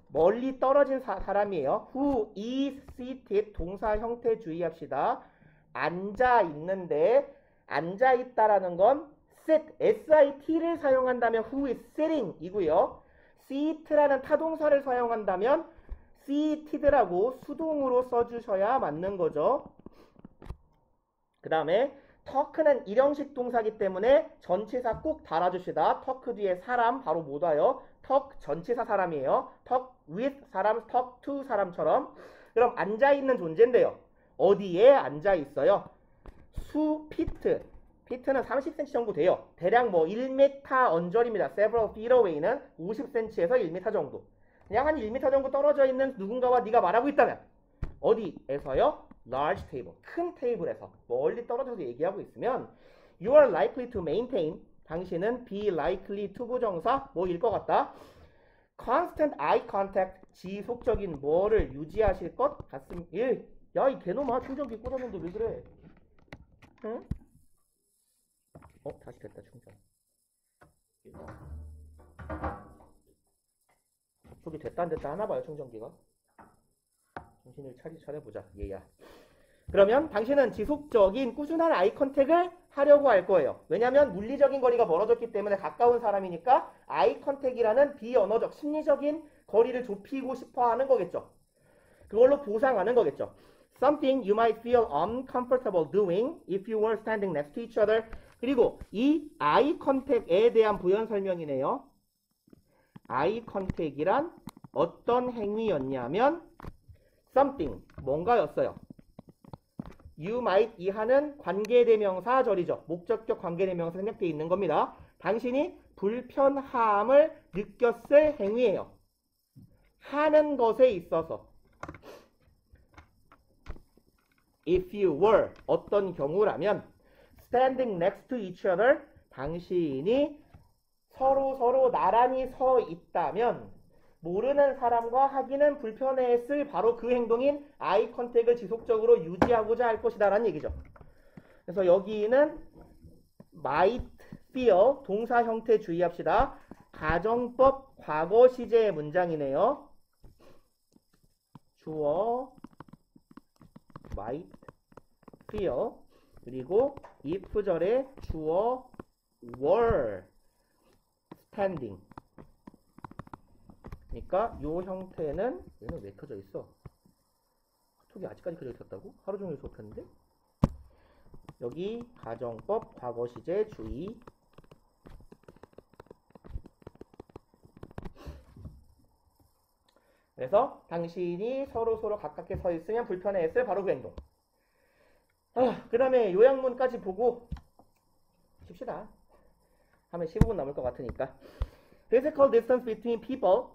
멀리 떨어진 사람이에요. Who is seated 동사 형태 주의합시다. 앉아 있는데 앉아 있다라는 건 sit, S-I-T를 사용한다면 who is sitting 이고요. seat라는 타동사를 사용한다면 seated라고 수동으로 써주셔야 맞는 거죠. 그 다음에 talk는 일형식 동사기 때문에 전치사 꼭 달아주시다. talk 뒤에 사람 바로 못 와요. talk 전치사 사람이에요. talk with 사람, talk to 사람처럼. 그럼 앉아있는 존재인데요. 어디에 앉아있어요? 수 피트. 피트는 30cm 정도 돼요. 대략 뭐 1m 언저리입니다. several feet away는 50cm에서 1m 정도. 그냥 한 1m 정도 떨어져 있는 누군가와 네가 말하고 있다면 어디에서요? large table. 큰 테이블에서 멀리 떨어져서 얘기하고 있으면 you are likely to maintain. 당신은 be likely to 부정사 뭐일 것 같다? constant eye contact. 지속적인 뭐를 유지하실 것 같습니다. 야, 이 개놈아 충전기 꽂았는데 왜 그래? 응? 다시 됐다 충전. 접속이 됐다 안 됐다 하나 봐요 충전기가. 정신을 차려보자 얘야. 그러면 당신은 지속적인 꾸준한 아이 컨택을 하려고 할 거예요. 왜냐하면 물리적인 거리가 멀어졌기 때문에 가까운 사람이니까 아이 컨택이라는 비언어적 심리적인 거리를 좁히고 싶어 하는 거겠죠. 그걸로 보상하는 거겠죠. Something you might feel uncomfortable doing if you were standing next to each other. 그리고 이 아이 컨택에 대한 부연 설명이네요. 아이 컨택이란 어떤 행위였냐면 something, 뭔가였어요. You might 이하는 관계대명사절이죠. 목적격 관계대명사 생략되어 있는 겁니다. 당신이 불편함을 느꼈을 행위예요. 하는 것에 있어서 if you were 어떤 경우라면 standing next to each other 당신이 서로 나란히 서 있다면 모르는 사람과 하기는 불편했을 바로 그 행동인 아이 컨택을 지속적으로 유지하고자 할 것이다 라는 얘기죠. 그래서 여기는 might feel 동사 형태 주의합시다. 가정법 과거 시제의 문장이네요. 주어 might feel 그리고 if절의 주어 were standing. 그러니까 이 형태는 얘는 왜 켜져 있어? 카톡이 아직까지 켜져 있었다고? 하루 종일 수업했는데? 여기 가정법 과거 시제 주의. 그래서 당신이 서로 가깝게 서 있으면 불편해했을 바로 그 행동. 그 다음에 요약문까지 보고 쉽시다. 하면 15분 남을 것 같으니까. Physical distance between people.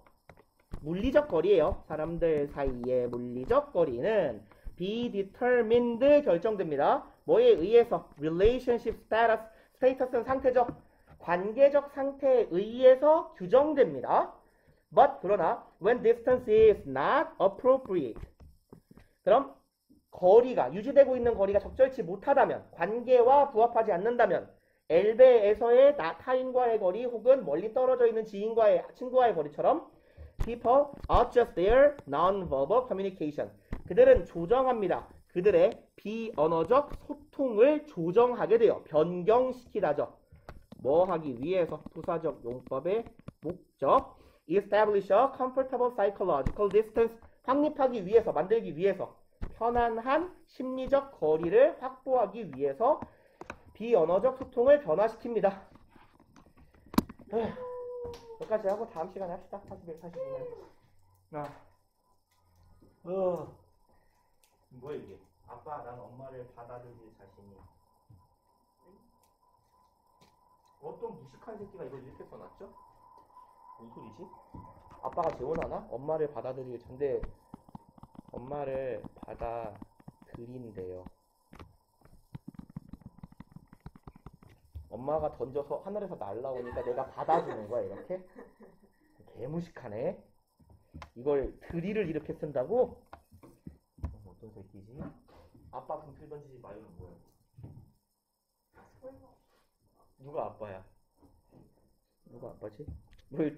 물리적 거리예요. 사람들 사이의 물리적 거리는 be determined 결정됩니다. 뭐에 의해서? relationship status. 스테이터스는 상태죠. 관계적 상태에 의해서 규정됩니다. But 그러나 when distance is not appropriate. 그럼 거리가 유지되고 있는 거리가 적절치 못하다면 관계와 부합하지 않는다면 엘베에서의 타인과의 거리 혹은 멀리 떨어져 있는 친구와의 거리처럼 people adjust their non-verbal communication. 그들은 조정합니다. 그들의 비언어적 소통을 조정하게 돼요. 변경시키다죠. 뭐 하기 위해서? 부사적 용법의 목적. establish a comfortable psychological distance. 확립하기 위해서, 만들기 위해서. 편안한 심리적 거리를 확보하기 위해서 비언어적 소통을 변화시킵니다. 여기까지 하고 다음 시간에 합시다. 41, 42는. 뭐야 이게? 아빠, 난 엄마를 받아들일 자신이. 어떤 무식한 새끼가 이걸 이렇게 써놨죠? 뭔 소리지? 아빠가 재혼하나? 엄마를 받아들일 텐데 엄마를 받아들인대요. 엄마가 던져서 하늘에서 날라오니까 내가 받아주는 거야 이렇게? 개무식하네. 이걸 드릴을 이렇게 쓴다고? 어떤 새끼지? 아빠 분필 던지지 마요는 뭐야? 설마. 누가 아빠야? 누가 아빠지? 뭐 일단